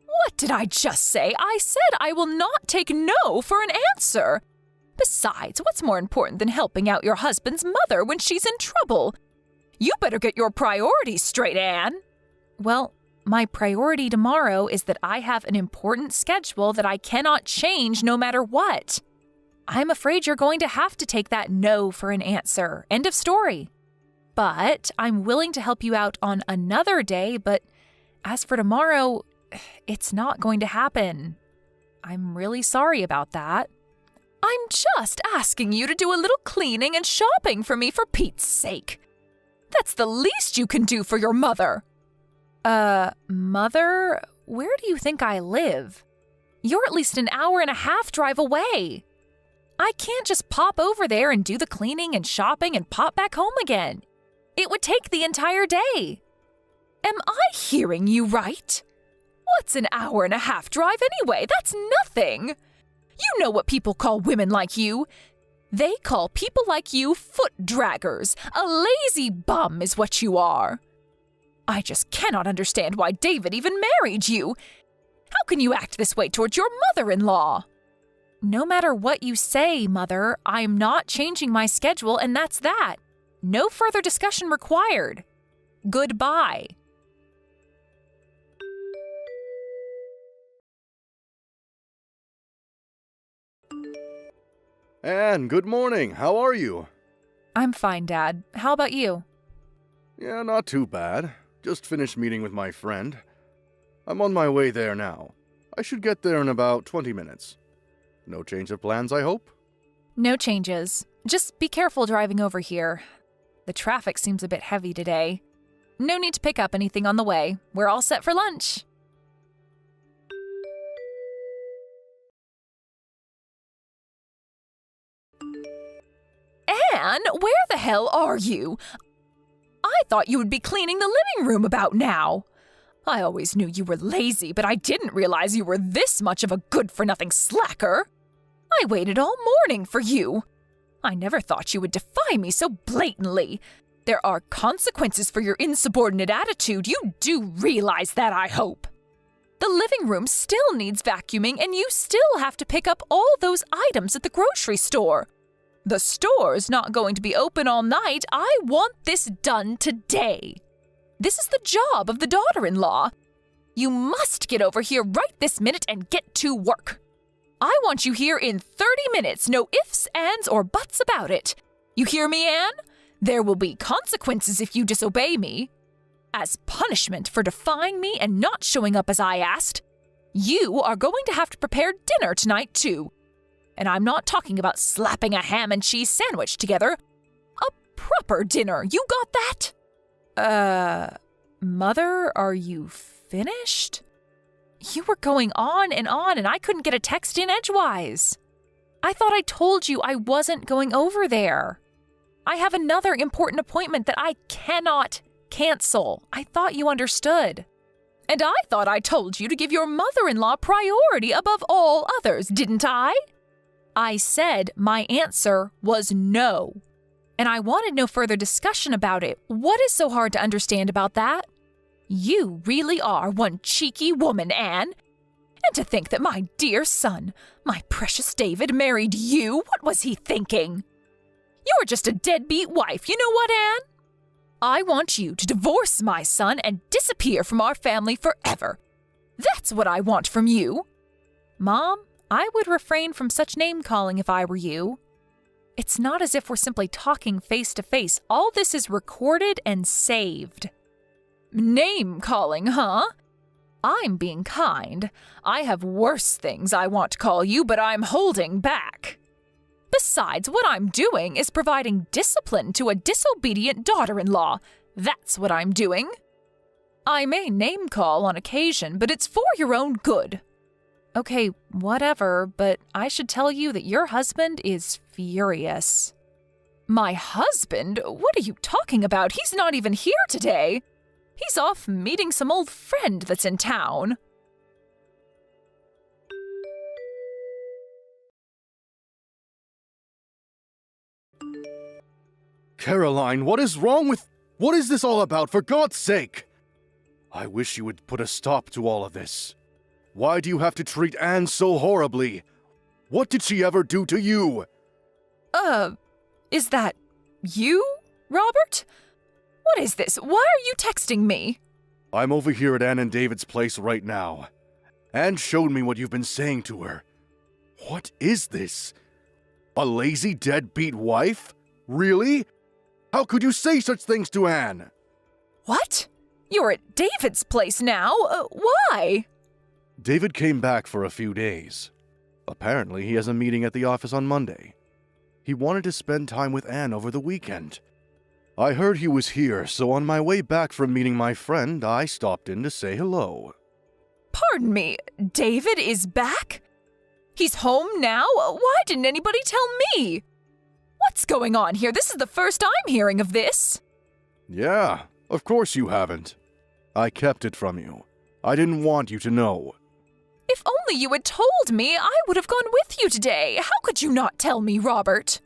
What did I just say? I said I will not take no for an answer. Besides, what's more important than helping out your husband's mother when she's in trouble? You better get your priorities straight, Anne. Well, my priority tomorrow is that I have an important schedule that I cannot change no matter what. I'm afraid you're going to have to take that no for an answer. End of story. But I'm willing to help you out on another day, but as for tomorrow, it's not going to happen. I'm really sorry about that. I'm just asking you to do a little cleaning and shopping for me for Pete's sake. That's the least you can do for your mother. Mother? Where do you think I live? You're at least an hour and a half drive away. I can't just pop over there and do the cleaning and shopping and pop back home again. It would take the entire day. Am I hearing you right? What's an hour and a half drive anyway? That's nothing. You know what people call women like you. They call people like you foot draggers. A lazy bum is what you are. I just cannot understand why David even married you. How can you act this way towards your mother-in-law? No matter what you say, Mother, I'm not changing my schedule, and that's that. No further discussion required. Goodbye. Anne, good morning. How are you? I'm fine, Dad. How about you? Yeah, not too bad. Just finished meeting with my friend. I'm on my way there now. I should get there in about 20 minutes. No change of plans, I hope? No changes. Just be careful driving over here. The traffic seems a bit heavy today. No need to pick up anything on the way. We're all set for lunch. Anne, where the hell are you? I thought you would be cleaning the living room about now. I always knew you were lazy, but I didn't realize you were this much of a good-for-nothing slacker. I waited all morning for you. I never thought you would defy me so blatantly. There are consequences for your insubordinate attitude. You do realize that, I hope. The living room still needs vacuuming, and you still have to pick up all those items at the grocery store. The store's not going to be open all night. I want this done today. This is the job of the daughter-in-law. You must get over here right this minute and get to work. I want you here in 30 minutes. No ifs, ands, or buts about it. You hear me, Anne? There will be consequences if you disobey me. As punishment for defying me and not showing up as I asked, you are going to have to prepare dinner tonight, too. And I'm not talking about slapping a ham and cheese sandwich together. A proper dinner. You got that? Mother, are you finished? You were going on, and I couldn't get a text in edgewise. I thought I told you I wasn't going over there. I have another important appointment that I cannot cancel. I thought you understood. And I thought I told you to give your mother-in-law priority above all others, didn't I? I said my answer was no. And I wanted no further discussion about it. What is so hard to understand about that? You really are one cheeky woman, Anne. And to think that my dear son, my precious David, married you, what was he thinking? You're just a deadbeat wife, you know what, Anne? I want you to divorce my son and disappear from our family forever. That's what I want from you. Mom, I would refrain from such name-calling if I were you. It's not as if we're simply talking face-to-face. All this is recorded and saved. Name-calling, huh? I'm being kind. I have worse things I want to call you, but I'm holding back. Besides, what I'm doing is providing discipline to a disobedient daughter-in-law. That's what I'm doing. I may name-call on occasion, but it's for your own good. Okay, whatever, but I should tell you that your husband is furious. My husband? What are you talking about? He's not even here today. He's off meeting some old friend that's in town. Caroline, what is wrong with... What is this all about, for God's sake? I wish you would put a stop to all of this. Why do you have to treat Anne so horribly? What did she ever do to you? Is that you, Robert? What is this? Why are you texting me? I'm over here at Anne and David's place right now. Anne showed me what you've been saying to her. What is this? A lazy, deadbeat wife? Really? How could you say such things to Anne? What? You're at David's place now? Why? David came back for a few days. Apparently, he has a meeting at the office on Monday. He wanted to spend time with Anne over the weekend. I heard he was here, so on my way back from meeting my friend, I stopped in to say hello. Pardon me, David is back? He's home now? Why didn't anybody tell me? What's going on here? This is the first I'm hearing of this. Yeah, of course you haven't. I kept it from you. I didn't want you to know. If only you had told me, I would have gone with you today. How could you not tell me, Robert?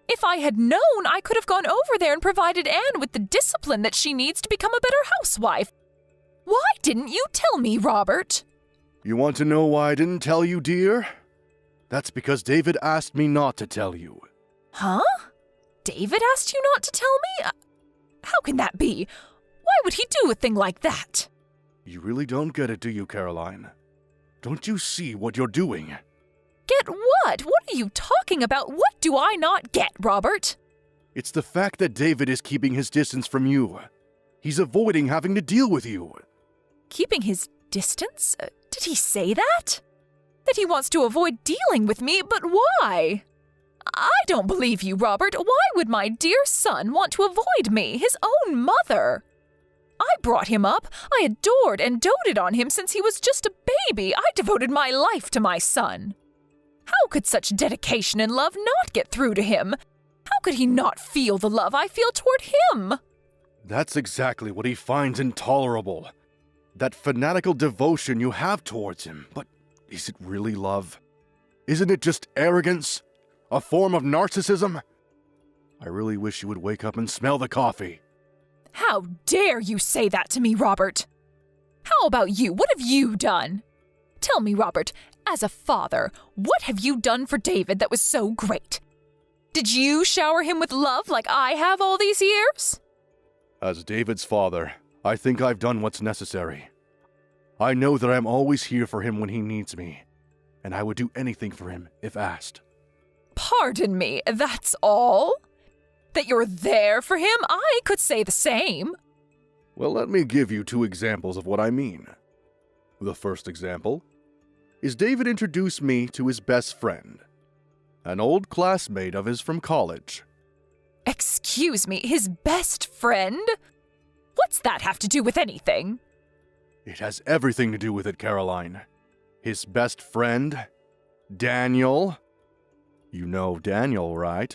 If I had known, I could have gone over there and provided Anne with the discipline that she needs to become a better housewife. Why didn't you tell me, Robert? You want to know why I didn't tell you, dear? That's because David asked me not to tell you. Huh? David asked you not to tell me? How can that be? Why would he do a thing like that? You really don't get it, do you, Caroline? Don't you see what you're doing? Get what? What are you talking about? What do I not get, Robert? It's the fact that David is keeping his distance from you. He's avoiding having to deal with you. Keeping his distance? Did he say that? That he wants to avoid dealing with me, but why? I don't believe you, Robert. Why would my dear son want to avoid me, his own mother? I brought him up. I adored and doted on him since he was just a baby. I devoted my life to my son. How could such dedication and love not get through to him? How could he not feel the love I feel toward him? That's exactly what he finds intolerable. That fanatical devotion you have towards him. But is it really love? Isn't it just arrogance? A form of narcissism? I really wish you would wake up and smell the coffee. How dare you say that to me, Robert? How about you? What have you done? Tell me, Robert, as a father, what have you done for David that was so great? Did you shower him with love like I have all these years? As David's father, I think I've done what's necessary. I know that I'm always here for him when he needs me, and I would do anything for him if asked. Pardon me, that's all? That you're there for him? I could say the same. Well, let me give you 2 examples of what I mean. The first example is David introduced me to his best friend, an old classmate of his from college. Excuse me, his best friend? What's that have to do with anything? It has everything to do with it, Caroline. His best friend, Daniel. You know Daniel, right?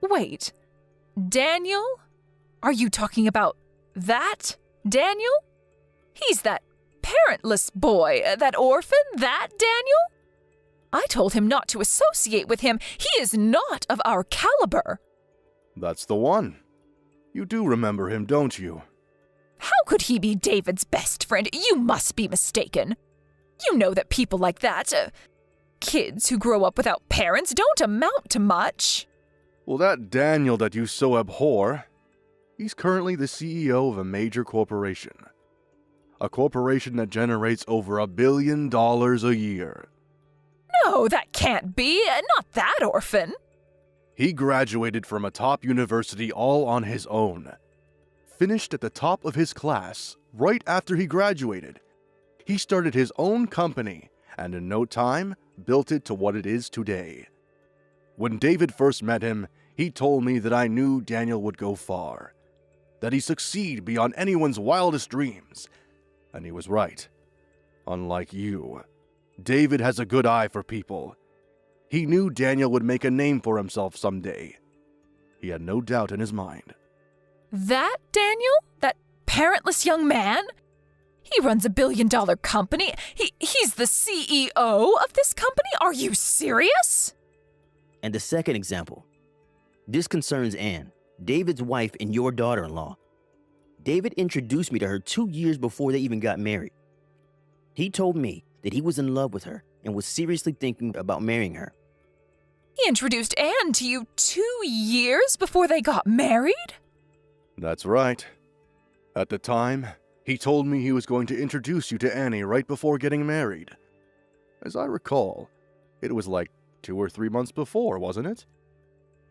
Wait, Daniel? Are you talking about that Daniel? He's that parentless boy, that orphan, that Daniel? I told him not to associate with him. He is not of our caliber. That's the one. You do remember him, don't you? How could he be David's best friend? You must be mistaken. You know that people like that, kids who grow up without parents, don't amount to much. Well, that Daniel that you so abhor, he's currently the CEO of a major corporation. A corporation that generates over $1 billion a year. No, that can't be. Not that orphan. He graduated from a top university all on his own. Finished at the top of his class right after he graduated. He started his own company and in no time built it to what it is today. When David first met him, he told me that I knew Daniel would go far, that he'd succeed beyond anyone's wildest dreams. And he was right. Unlike you, David has a good eye for people. He knew Daniel would make a name for himself someday. He had no doubt in his mind. That Daniel? That parentless young man? He runs $1 billion company. He's the CEO of this company? Are you serious? And the second example. This concerns Anne, David's wife and your daughter-in-law. David introduced me to her 2 years before they even got married. He told me that he was in love with her and was seriously thinking about marrying her. He introduced Anne to you 2 years before they got married? That's right. At the time, he told me he was going to introduce you to Annie right before getting married. As I recall, it was like 2 or 3 months before, wasn't it?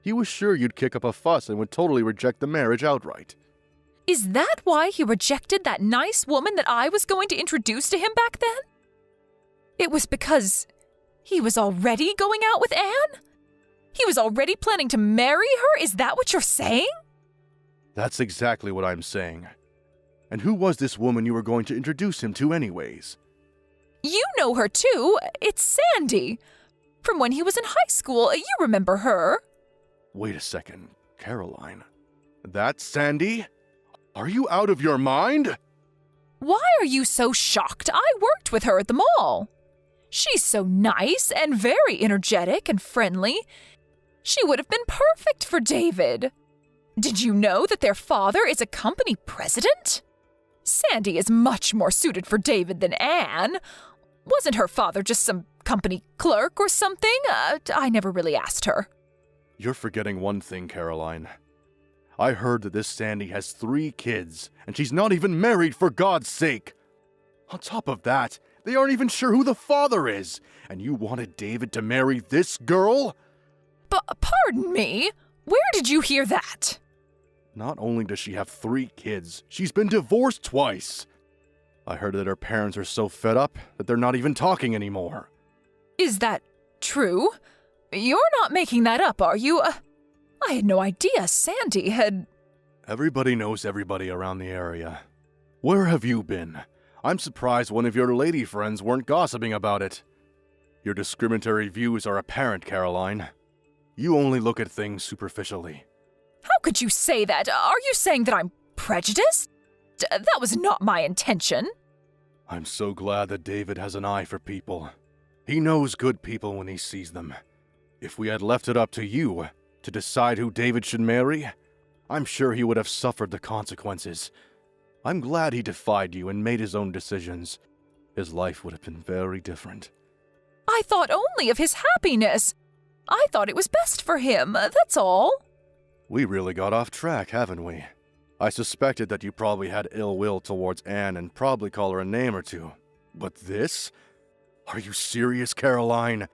He was sure you'd kick up a fuss and would totally reject the marriage outright. Is that why he rejected that nice woman that I was going to introduce to him back then? It was because he was already going out with Anne? He was already planning to marry her? Is that what you're saying? That's exactly what I'm saying. And who was this woman you were going to introduce him to anyways? You know her too. It's Sandy. From when he was in high school. You remember her. Wait a second, Caroline. That's Sandy? Are you out of your mind? Why are you so shocked? I worked with her at the mall. She's so nice and very energetic and friendly. She would have been perfect for David. Did you know that their father is a company president? Sandy is much more suited for David than Anne. Wasn't her father just some company clerk or something? I never really asked her. You're forgetting one thing, Caroline. I heard that this Sandy has 3 kids, and she's not even married, for God's sake. On top of that, they aren't even sure who the father is, and you wanted David to marry this girl? Pardon me? Where did you hear that? Not only does she have 3 kids, she's been divorced twice. I heard that her parents are so fed up that they're not even talking anymore. Is that true? You're not making that up, are you? I had no idea Sandy had... Everybody knows everybody around the area. Where have you been? I'm surprised one of your lady friends weren't gossiping about it. Your discriminatory views are apparent, Caroline. You only look at things superficially. How could you say that? Are you saying that I'm prejudiced? That was not my intention. I'm so glad that David has an eye for people. He knows good people when he sees them. If we had left it up to you to decide who David should marry, I'm sure he would have suffered the consequences. I'm glad he defied you and made his own decisions. His life would have been very different. I thought only of his happiness. I thought it was best for him, that's all. We really got off track, haven't we? I suspected that you probably had ill will towards Anne and probably call her a name or two. But this? Are you serious, Caroline?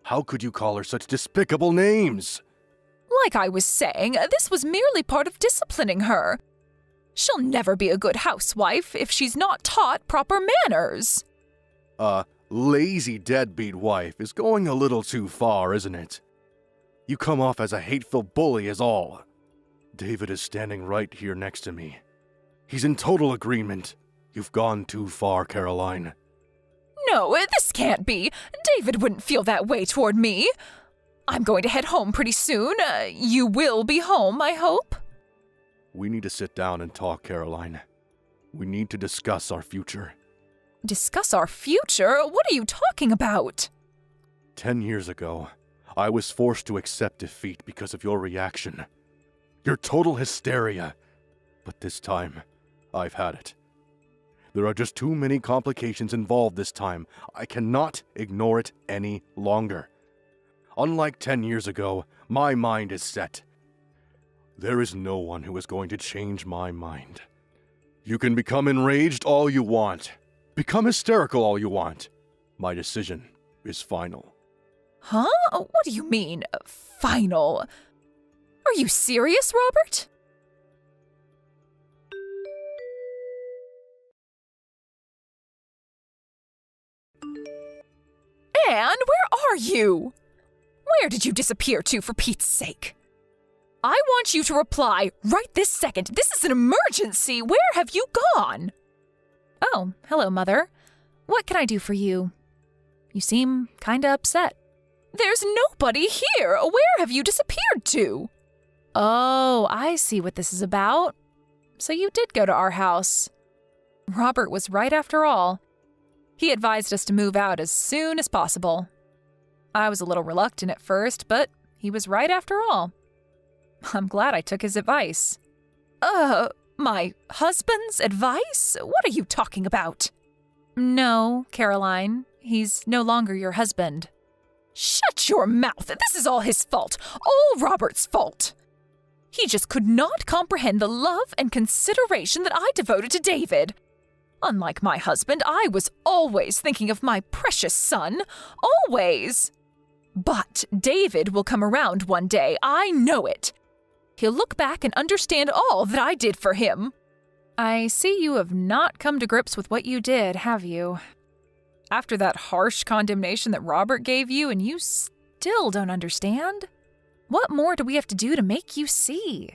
How could you call her such despicable names? Like I was saying, this was merely part of disciplining her. She'll never be a good housewife if she's not taught proper manners. Lazy deadbeat wife is going a little too far, isn't it? You come off as a hateful bully is all. David is standing right here next to me. He's in total agreement. You've gone too far, Caroline. No, this can't be. David wouldn't feel that way toward me. I'm going to head home pretty soon. You will be home, I hope. We need to sit down and talk, Caroline. We need to discuss our future. Discuss our future? What are you talking about? 10 years ago, I was forced to accept defeat because of your reaction. Your total hysteria. But this time, I've had it. There are just too many complications involved this time. I cannot ignore it any longer. Unlike 10 years ago, my mind is set. There is no one who is going to change my mind. You can become enraged all you want. Become hysterical all you want. My decision is final. Huh? What do you mean, final? Are you serious, Robert? Anne, where are you? Where did you disappear to, for Pete's sake? I want you to reply right this second. This is an emergency. Where have you gone? Oh, hello, Mother. What can I do for you? You seem kinda upset. There's nobody here. Where have you disappeared to? Oh, I see what this is about. So you did go to our house. Robert was right after all. He advised us to move out as soon as possible. I was a little reluctant at first, but he was right after all. I'm glad I took his advice. My husband's advice? What are you talking about? No, Caroline. He's no longer your husband. Shut your mouth! This is all his fault. All Robert's fault. He just could not comprehend the love and consideration that I devoted to David. Unlike my husband, I was always thinking of my precious son. Always. But David will come around one day. I know it. He'll look back and understand all that I did for him. I see you have not come to grips with what you did, have you? After that harsh condemnation that Robert gave you, and you still don't understand? What more do we have to do to make you see?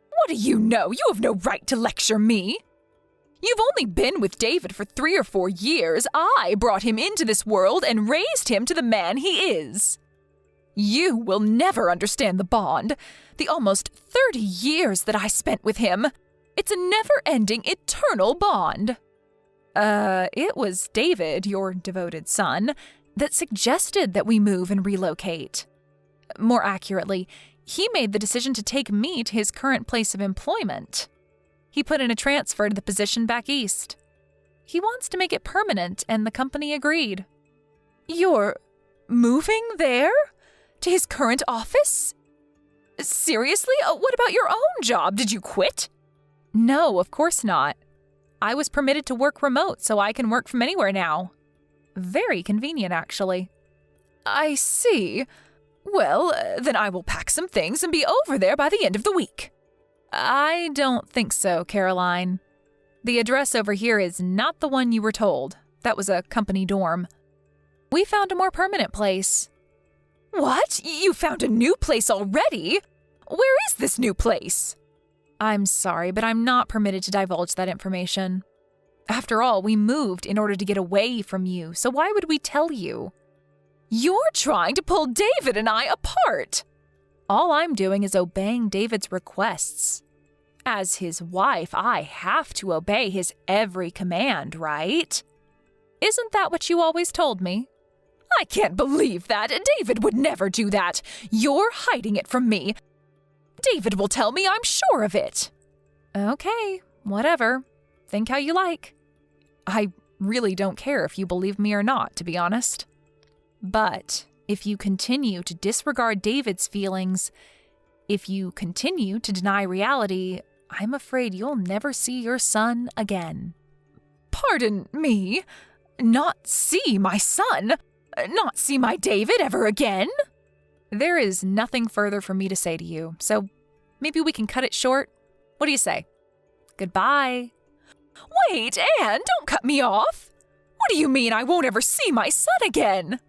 What do you know? You have no right to lecture me. You've only been with David for 3 or 4 years. I brought him into this world and raised him to the man he is. You will never understand the bond, the almost 30 years that I spent with him. It's a never-ending, eternal bond. It was David, your devoted son, that suggested that we move and relocate. More accurately, he made the decision to take me to his current place of employment. He put in a transfer to the position back east. He wants to make it permanent, and the company agreed. You're moving there? To his current office? Seriously? What about your own job? Did you quit? No, of course not. I was permitted to work remote, so I can work from anywhere now. Very convenient, actually. I see. Well, then I will pack some things and be over there by the end of the week. I don't think so, Caroline. The address over here is not the one you were told. That was a company dorm. We found a more permanent place. What? You found a new place already? Where is this new place? I'm sorry, but I'm not permitted to divulge that information. After all, we moved in order to get away from you, so why would we tell you? You're trying to pull David and I apart! All I'm doing is obeying David's requests. As his wife, I have to obey his every command, right? Isn't that what you always told me? I can't believe that. David would never do that. You're hiding it from me. David will tell me, I'm sure of it. Okay, whatever. Think how you like. I really don't care if you believe me or not, to be honest. But if you continue to disregard David's feelings, if you continue to deny reality, I'm afraid you'll never see your son again. Pardon me? Not see my son? Not see my David ever again? There is nothing further for me to say to you, so maybe we can cut it short. What do you say? Goodbye. Wait, Anne, don't cut me off. What do you mean I won't ever see my son again?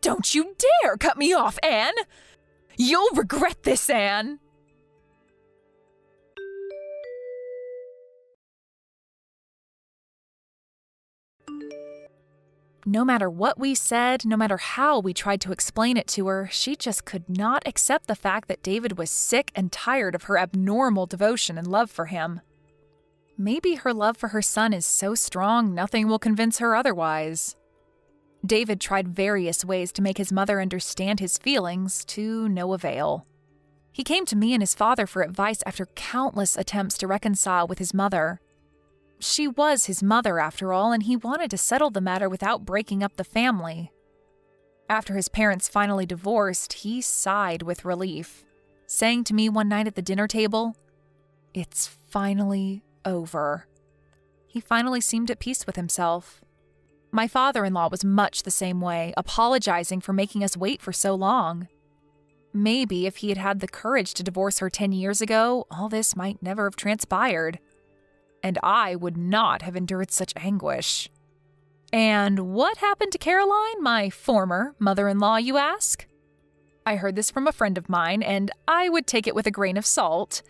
Don't you dare cut me off, Anne! You'll regret this, Anne! No matter what we said, no matter how we tried to explain it to her, she just could not accept the fact that David was sick and tired of her abnormal devotion and love for him. Maybe her love for her son is so strong nothing will convince her otherwise. David tried various ways to make his mother understand his feelings, to no avail. He came to me and his father for advice after countless attempts to reconcile with his mother. She was his mother, after all, and he wanted to settle the matter without breaking up the family. After his parents finally divorced, he sighed with relief, saying to me one night at the dinner table, "It's finally over." He finally seemed at peace with himself. My father-in-law was much the same way, apologizing for making us wait for so long. Maybe if he had had the courage to divorce her 10 years ago, all this might never have transpired. And I would not have endured such anguish. And what happened to Caroline, my former mother-in-law, you ask? I heard this from a friend of mine, and I would take it with a grain of salt.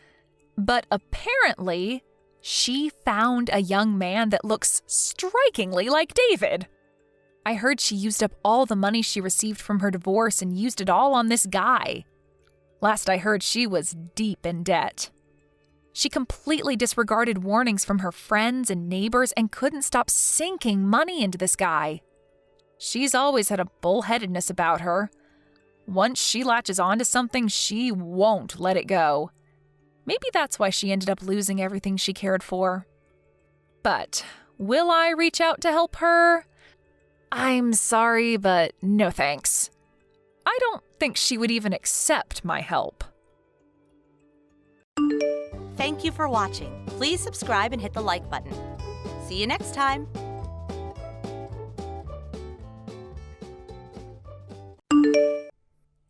But apparently, she found a young man that looks strikingly like David. I heard she used up all the money she received from her divorce and used it all on this guy. Last I heard, she was deep in debt. She completely disregarded warnings from her friends and neighbors and couldn't stop sinking money into this guy. She's always had a bullheadedness about her. Once she latches onto something, she won't let it go. Maybe that's why she ended up losing everything she cared for. But will I reach out to help her? I'm sorry, but no thanks. I don't think she would even accept my help. Thank you for watching. Please subscribe and hit the like button. See you next time.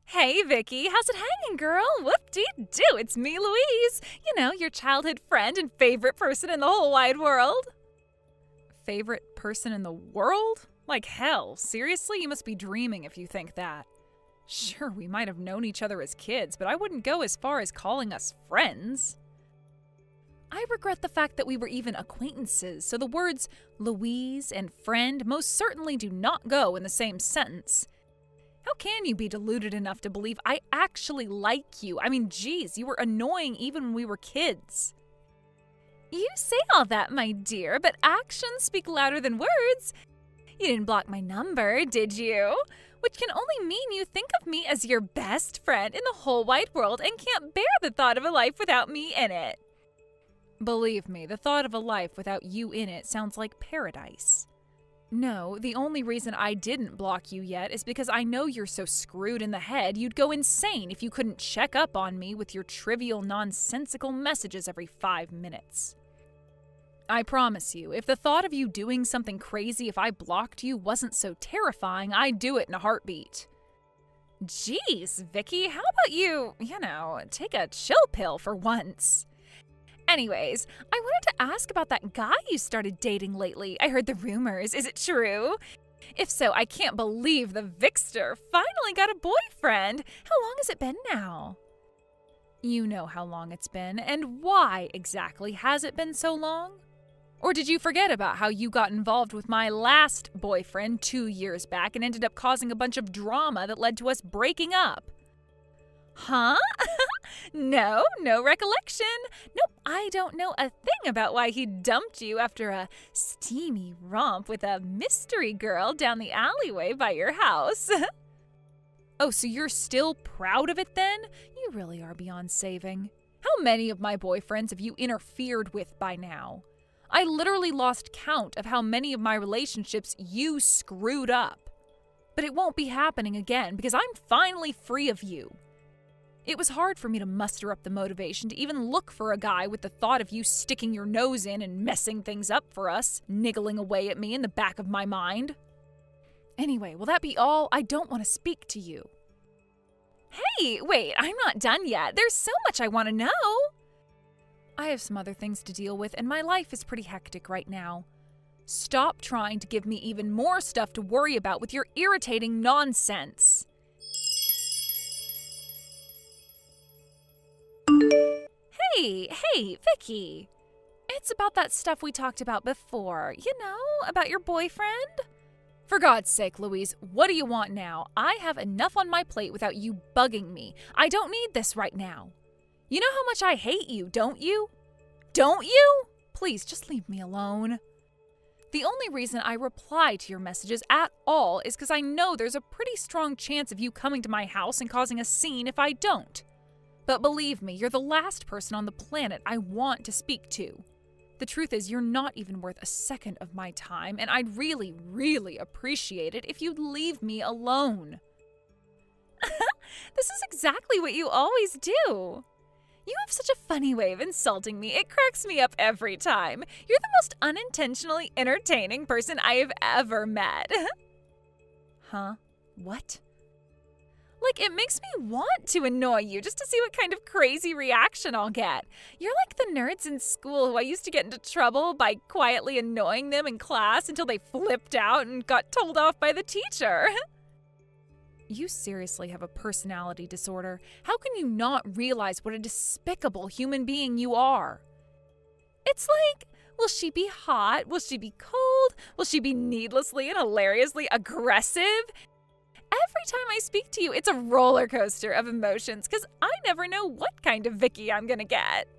Hey, Vicky, how's it hanging, girl? Whoop-dee-doo, it's me, Louise. You know, your childhood friend and favorite person in the whole wide world. Favorite person in the world? Like hell. Seriously? You must be dreaming if you think that. Sure, we might have known each other as kids, but I wouldn't go as far as calling us friends. I regret the fact that we were even acquaintances, so the words Louise and friend most certainly do not go in the same sentence. How can you be deluded enough to believe I actually like you? I mean, geez, you were annoying even when we were kids. You say all that, my dear, but actions speak louder than words. You didn't block my number, did you? Which can only mean you think of me as your best friend in the whole wide world and can't bear the thought of a life without me in it. Believe me, the thought of a life without you in it sounds like paradise. No, the only reason I didn't block you yet is because I know you're so screwed in the head you'd go insane if you couldn't check up on me with your trivial, nonsensical messages every 5 minutes. I promise you, if the thought of you doing something crazy if I blocked you wasn't so terrifying, I'd do it in a heartbeat. Jeez, Vicky, how about you, take a chill pill for once? Anyways, I wanted to ask about that guy you started dating lately. I heard the rumors. Is it true? If so, I can't believe the Vixter finally got a boyfriend. How long has it been now? You know how long it's been, and why exactly has it been so long? Or did you forget about how you got involved with my last boyfriend 2 years back and ended up causing a bunch of drama that led to us breaking up? Huh? No recollection. Nope, I don't know a thing about why he dumped you after a steamy romp with a mystery girl down the alleyway by your house. Oh, so you're still proud of it then? You really are beyond saving. How many of my boyfriends have you interfered with by now? I literally lost count of how many of my relationships you screwed up. But it won't be happening again because I'm finally free of you. It was hard for me to muster up the motivation to even look for a guy with the thought of you sticking your nose in and messing things up for us, niggling away at me in the back of my mind. Anyway, will that be all? I don't want to speak to you. Hey, wait, I'm not done yet. There's so much I want to know. I have some other things to deal with, and my life is pretty hectic right now. Stop trying to give me even more stuff to worry about with your irritating nonsense. Hey, Vicky. It's about that stuff we talked about before. About your boyfriend? For God's sake, Louise, what do you want now? I have enough on my plate without you bugging me. I don't need this right now. You know how much I hate you, don't you? Don't you? Please, just leave me alone. The only reason I reply to your messages at all is because I know there's a pretty strong chance of you coming to my house and causing a scene if I don't. But believe me, you're the last person on the planet I want to speak to. The truth is, you're not even worth a second of my time, and I'd really, really appreciate it if you'd leave me alone. This is exactly what you always do. You have such a funny way of insulting me. It cracks me up every time. You're the most unintentionally entertaining person I have ever met. Huh? What? Like, it makes me want to annoy you just to see what kind of crazy reaction I'll get. You're like the nerds in school who I used to get into trouble by quietly annoying them in class until they flipped out and got told off by the teacher. You seriously have a personality disorder. How can you not realize what a despicable human being you are? It's like, will she be hot? Will she be cold? Will she be needlessly and hilariously aggressive? Every time I speak to you, it's a roller coaster of emotions because I never know what kind of Vicky I'm gonna get.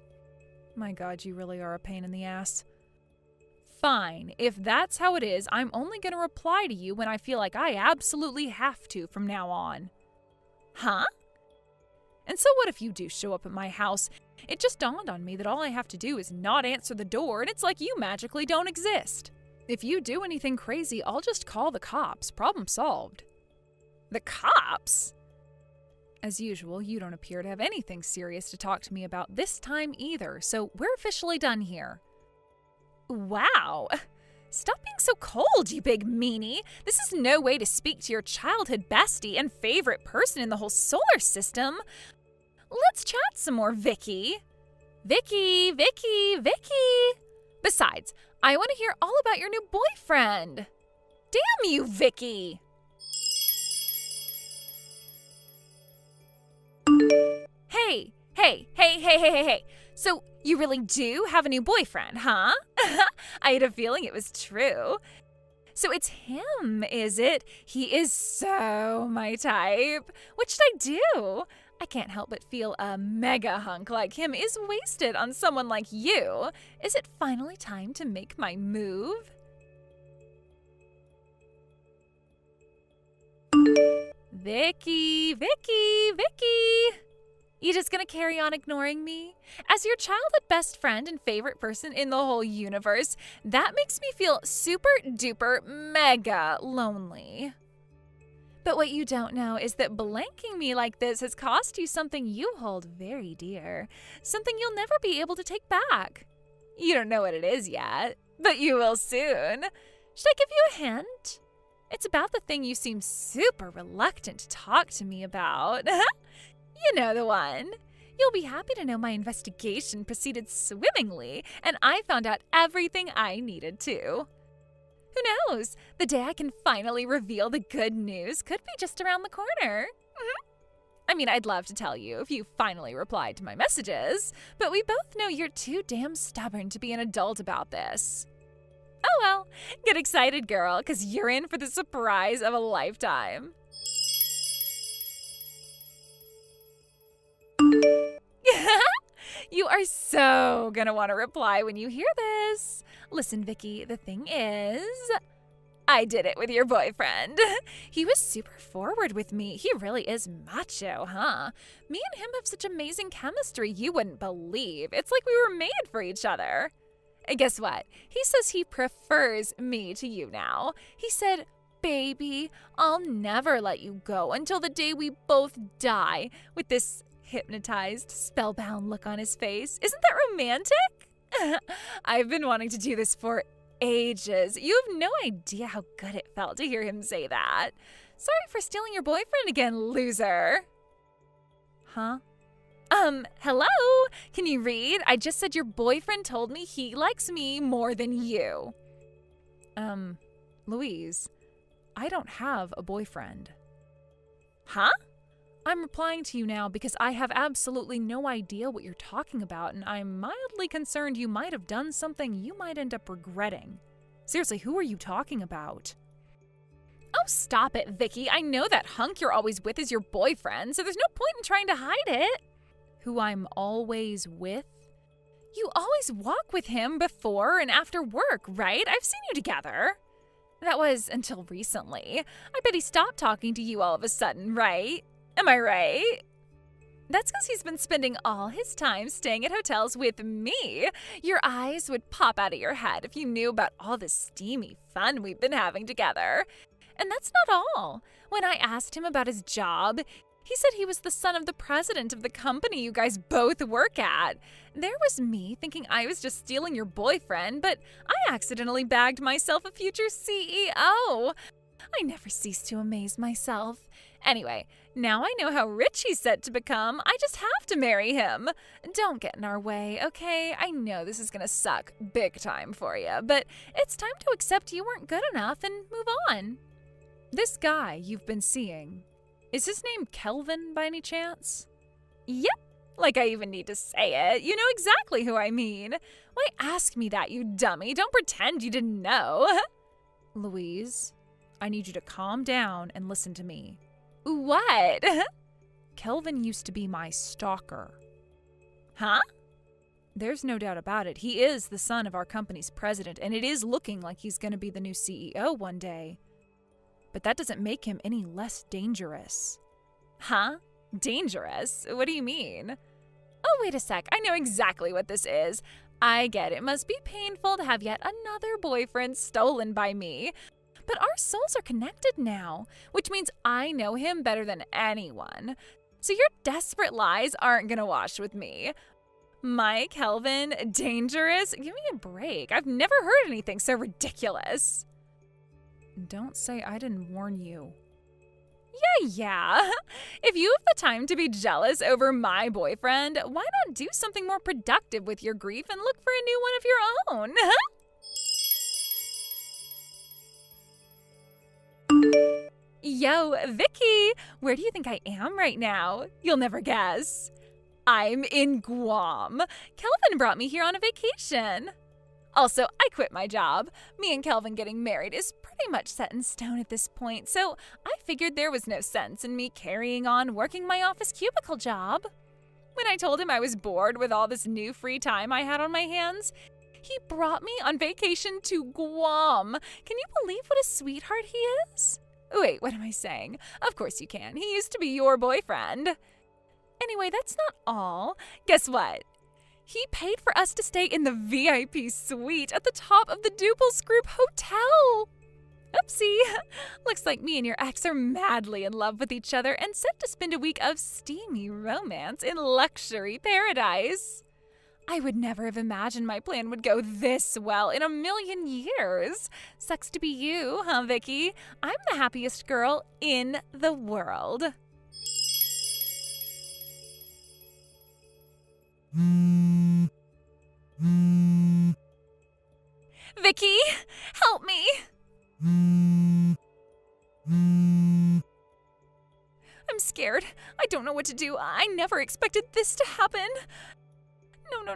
My God, you really are a pain in the ass. Fine, if that's how it is, I'm only gonna reply to you when I feel like I absolutely have to from now on. Huh? And so what if you do show up at my house? It just dawned on me that all I have to do is not answer the door and it's like you magically don't exist. If you do anything crazy, I'll just call the cops. Problem solved. The cops? As usual, you don't appear to have anything serious to talk to me about this time either, so we're officially done here. Wow. Stop being so cold, you big meanie. This is no way to speak to your childhood bestie and favorite person in the whole solar system. Let's chat some more, Vicky. Vicky. Besides, I want to hear all about your new boyfriend. Damn you, Vicky. Hey. So you really do have a new boyfriend, huh? I had a feeling it was true. So it's him, is it? He is so my type. What should I do? I can't help but feel a mega hunk like him is wasted on someone like you. Is it finally time to make my move? Vicky, Vicky, Vicky. You just gonna carry on ignoring me? As your childhood best friend and favorite person in the whole universe, that makes me feel super duper mega lonely. But what you don't know is that blanking me like this has cost you something you hold very dear, something you'll never be able to take back. You don't know what it is yet, but you will soon. Should I give you a hint? It's about the thing you seem super reluctant to talk to me about. You know the one. You'll be happy to know my investigation proceeded swimmingly, and I found out everything I needed to. Who knows? The day I can finally reveal the good news could be just around the corner. I mean, I'd love to tell you if you finally replied to my messages, but we both know you're too damn stubborn to be an adult about this. Oh well, get excited, girl, because you're in for the surprise of a lifetime. You are so gonna want to reply when you hear this. Listen, Vicky, the thing is, I did it with your boyfriend. He was super forward with me. He really is macho, huh? Me and him have such amazing chemistry you wouldn't believe. It's like we were made for each other. And guess what? He says he prefers me to you now. He said, baby, I'll never let you go until the day we both die, with this hypnotized, spellbound look on his face. Isn't that romantic? I've been wanting to do this for ages. You have no idea how good it felt to hear him say that. Sorry for stealing your boyfriend again, loser. Huh? Hello? Can you read? I just said your boyfriend told me he likes me more than you. Louise, I don't have a boyfriend. Huh? I'm replying to you now because I have absolutely no idea what you're talking about, and I'm mildly concerned you might have done something you might end up regretting. Seriously, who are you talking about? Oh, stop it, Vicky. I know that hunk you're always with is your boyfriend, so there's no point in trying to hide it. Who I'm always with? You always walk with him before and after work, right? I've seen you together. That was until recently. I bet he stopped talking to you all of a sudden, right? Am I right? That's because he's been spending all his time staying at hotels with me. Your eyes would pop out of your head if you knew about all the steamy fun we've been having together. And that's not all. When I asked him about his job, he said he was the son of the president of the company you guys both work at. There was me thinking I was just stealing your boyfriend, but I accidentally bagged myself a future CEO. I never cease to amaze myself. Anyway, now I know how rich he's set to become. I just have to marry him. Don't get in our way, okay? I know this is gonna suck big time for you, but it's time to accept you weren't good enough and move on. This guy you've been seeing, is his name Kelvin by any chance? Yep, like I even need to say it. You know exactly who I mean. Why ask me that, you dummy? Don't pretend you didn't know. Louise, I need you to calm down and listen to me. What? Kelvin used to be my stalker. Huh? There's no doubt about it. He is the son of our company's president, and it is looking like he's going to be the new CEO one day. But that doesn't make him any less dangerous. Huh? Dangerous? What do you mean? Oh, wait a sec. I know exactly what this is. I get it. Must be painful to have yet another boyfriend stolen by me. But our souls are connected now, which means I know him better than anyone. So your desperate lies aren't gonna wash with me. My Kelvin, dangerous? Give me a break. I've never heard anything so ridiculous. Don't say I didn't warn you. Yeah. If you have the time to be jealous over my boyfriend, why not do something more productive with your grief and look for a new one of your own? Yo, Vicky, where do you think I am right now? You'll never guess. I'm in Guam. Kelvin brought me here on a vacation. Also, I quit my job. Me and Kelvin getting married is pretty much set in stone at this point, so I figured there was no sense in me carrying on working my office cubicle job. When I told him I was bored with all this new free time I had on my hands, he brought me on vacation to Guam. Can you believe what a sweetheart he is? Wait, what am I saying? Of course you can. He used to be your boyfriend. Anyway, that's not all. Guess what? He paid for us to stay in the VIP suite at the top of the Duples Group Hotel. Oopsie. Looks like me and your ex are madly in love with each other and set to spend a week of steamy romance in luxury paradise. I would never have imagined my plan would go this well in a million years. Sucks to be you, huh, Vicky? I'm the happiest girl in the world. Vicky, help me. I'm scared. I don't know what to do. I never expected this to happen. No.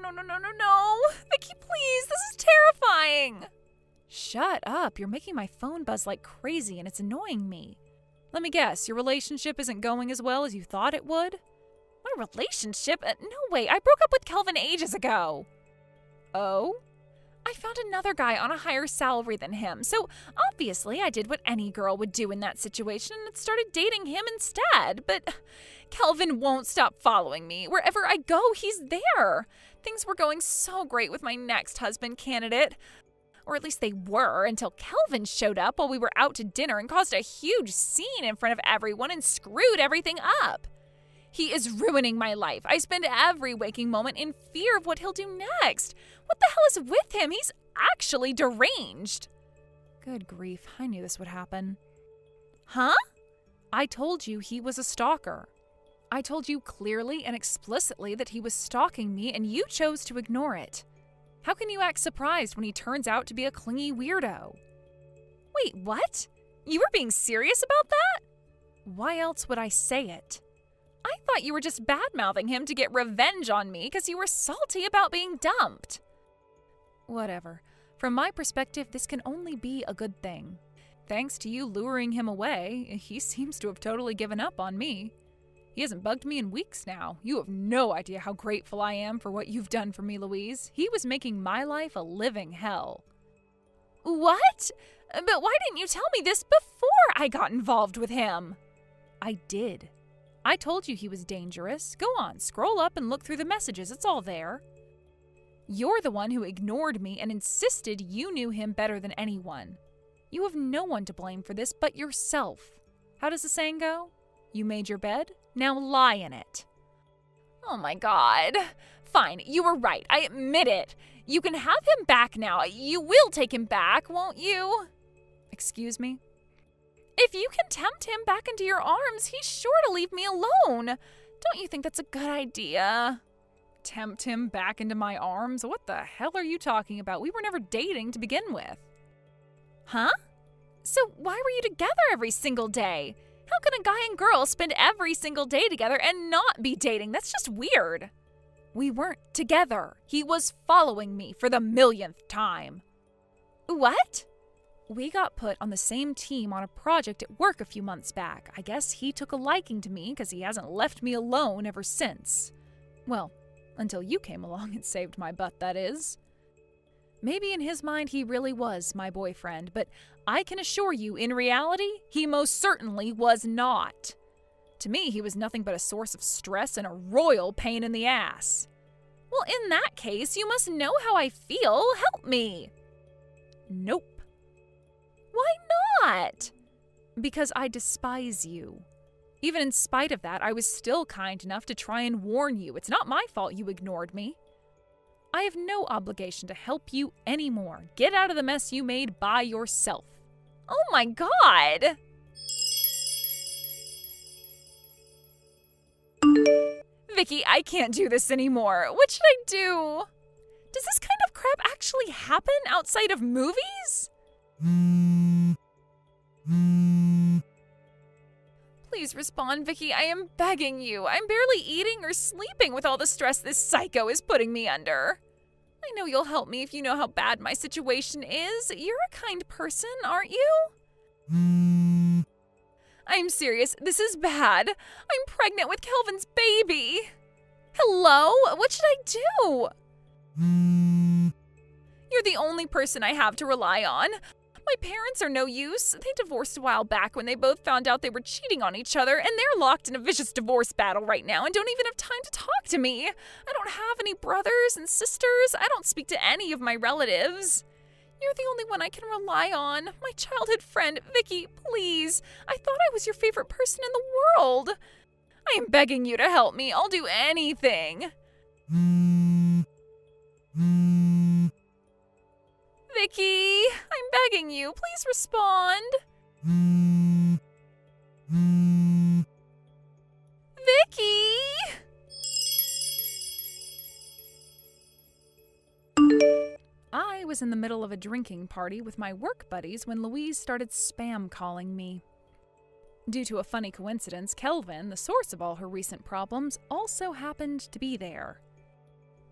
Vicky, please. This is terrifying. Shut up. You're making my phone buzz like crazy and it's annoying me. Let me guess, your relationship isn't going as well as you thought it would? My relationship? No way. I broke up with Kelvin ages ago. Oh? I found another guy on a higher salary than him, so obviously I did what any girl would do in that situation and started dating him instead. But Kelvin won't stop following me. Wherever I go, he's there. Things were going so great with my next husband candidate. Or at least they were, until Kelvin showed up while we were out to dinner and caused a huge scene in front of everyone and screwed everything up. He is ruining my life. I spend every waking moment in fear of what he'll do next. What the hell is with him? He's actually deranged. Good grief, I knew this would happen. Huh? I told you he was a stalker. I told you clearly and explicitly that he was stalking me, and you chose to ignore it. How can you act surprised when he turns out to be a clingy weirdo? Wait, what? You were being serious about that? Why else would I say it? I thought you were just bad-mouthing him to get revenge on me because you were salty about being dumped. Whatever. From my perspective, this can only be a good thing. Thanks to you luring him away, he seems to have totally given up on me. He hasn't bugged me in weeks now. You have no idea how grateful I am for what you've done for me, Louise. He was making my life a living hell. What? But why didn't you tell me this before I got involved with him? I did. I told you he was dangerous. Go on, scroll up and look through the messages. It's all there. You're the one who ignored me and insisted you knew him better than anyone. You have no one to blame for this but yourself. How does the saying go? You made your bed, now lie in it. Oh my God. Fine, you were right. I admit it. You can have him back now. You will take him back, won't you? Excuse me? If you can tempt him back into your arms, he's sure to leave me alone. Don't you think that's a good idea? Tempt him back into my arms? What the hell are you talking about? We were never dating to begin with. Huh? So why were you together every single day? How can a guy and girl spend every single day together and not be dating? That's just weird. We weren't together. He was following me for the millionth time. What? We got put on the same team on a project at work a few months back. I guess he took a liking to me because he hasn't left me alone ever since. Well, until you came along and saved my butt, that is. Maybe in his mind he really was my boyfriend, but I can assure you, in reality, he most certainly was not. To me, he was nothing but a source of stress and a royal pain in the ass. Well, in that case, you must know how I feel. Help me. Nope. Why not? Because I despise you. Even in spite of that, I was still kind enough to try and warn you. It's not my fault you ignored me. I have no obligation to help you anymore. Get out of the mess you made by yourself. Oh my God! Vicky, I can't do this anymore. What should I do? Does this kind of crap actually happen outside of movies? Please respond, Vicky. I am begging you. I'm barely eating or sleeping with all the stress this psycho is putting me under. I know you'll help me if you know how bad my situation is. You're a kind person, aren't you? I'm serious. This is bad. I'm pregnant with Kelvin's baby. Hello? What should I do? You're the only person I have to rely on. My parents are no use. They divorced a while back when they both found out they were cheating on each other, and they're locked in a vicious divorce battle right now and don't even have time to talk to me. I don't have any brothers and sisters. I don't speak to any of my relatives. You're the only one I can rely on. My childhood friend, Vicky, please. I thought I was your favorite person in the world. I am begging you to help me. I'll do anything. Vicky, I'm begging you. Please respond. Vicky! I was in the middle of a drinking party with my work buddies when Louise started spam calling me. Due to a funny coincidence, Kelvin, the source of all her recent problems, also happened to be there.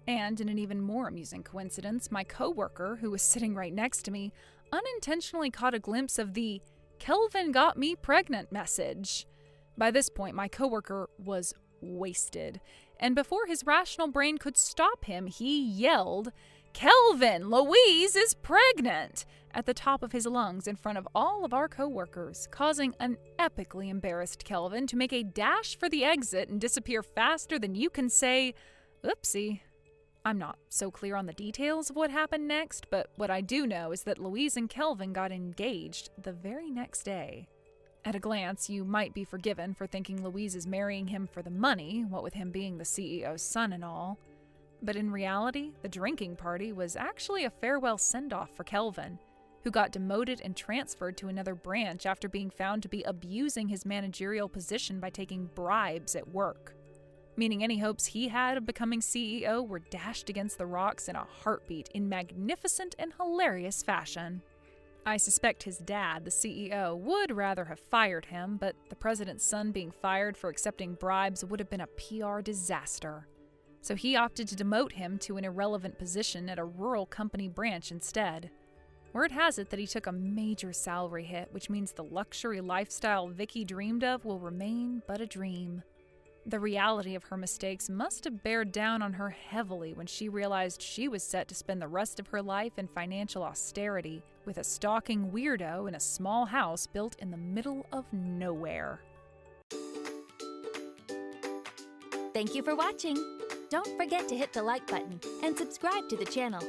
And in an even more amusing coincidence, my coworker, who was sitting right next to me, unintentionally caught a glimpse of the "Kelvin got me pregnant" message. By this point, my coworker was wasted, and before his rational brain could stop him, he yelled, "Kelvin, Louise is pregnant!" at the top of his lungs in front of all of our coworkers, causing an epically embarrassed Kelvin to make a dash for the exit and disappear faster than you can say, "Oopsie." I'm not so clear on the details of what happened next, but what I do know is that Louise and Kelvin got engaged the very next day. At a glance, you might be forgiven for thinking Louise is marrying him for the money, what with him being the CEO's son and all. But in reality, the drinking party was actually a farewell send-off for Kelvin, who got demoted and transferred to another branch after being found to be abusing his managerial position by taking bribes at work, meaning any hopes he had of becoming CEO were dashed against the rocks in a heartbeat in magnificent and hilarious fashion. I suspect his dad, the CEO, would rather have fired him, but the president's son being fired for accepting bribes would have been a PR disaster. So he opted to demote him to an irrelevant position at a rural company branch instead. Word has it that he took a major salary hit, which means the luxury lifestyle Vicky dreamed of will remain but a dream. The reality of her mistakes must have bared down on her heavily when she realized she was set to spend the rest of her life in financial austerity with a stalking weirdo in a small house built in the middle of nowhere. Thank you for watching. Don't forget to hit the like button and subscribe to the channel.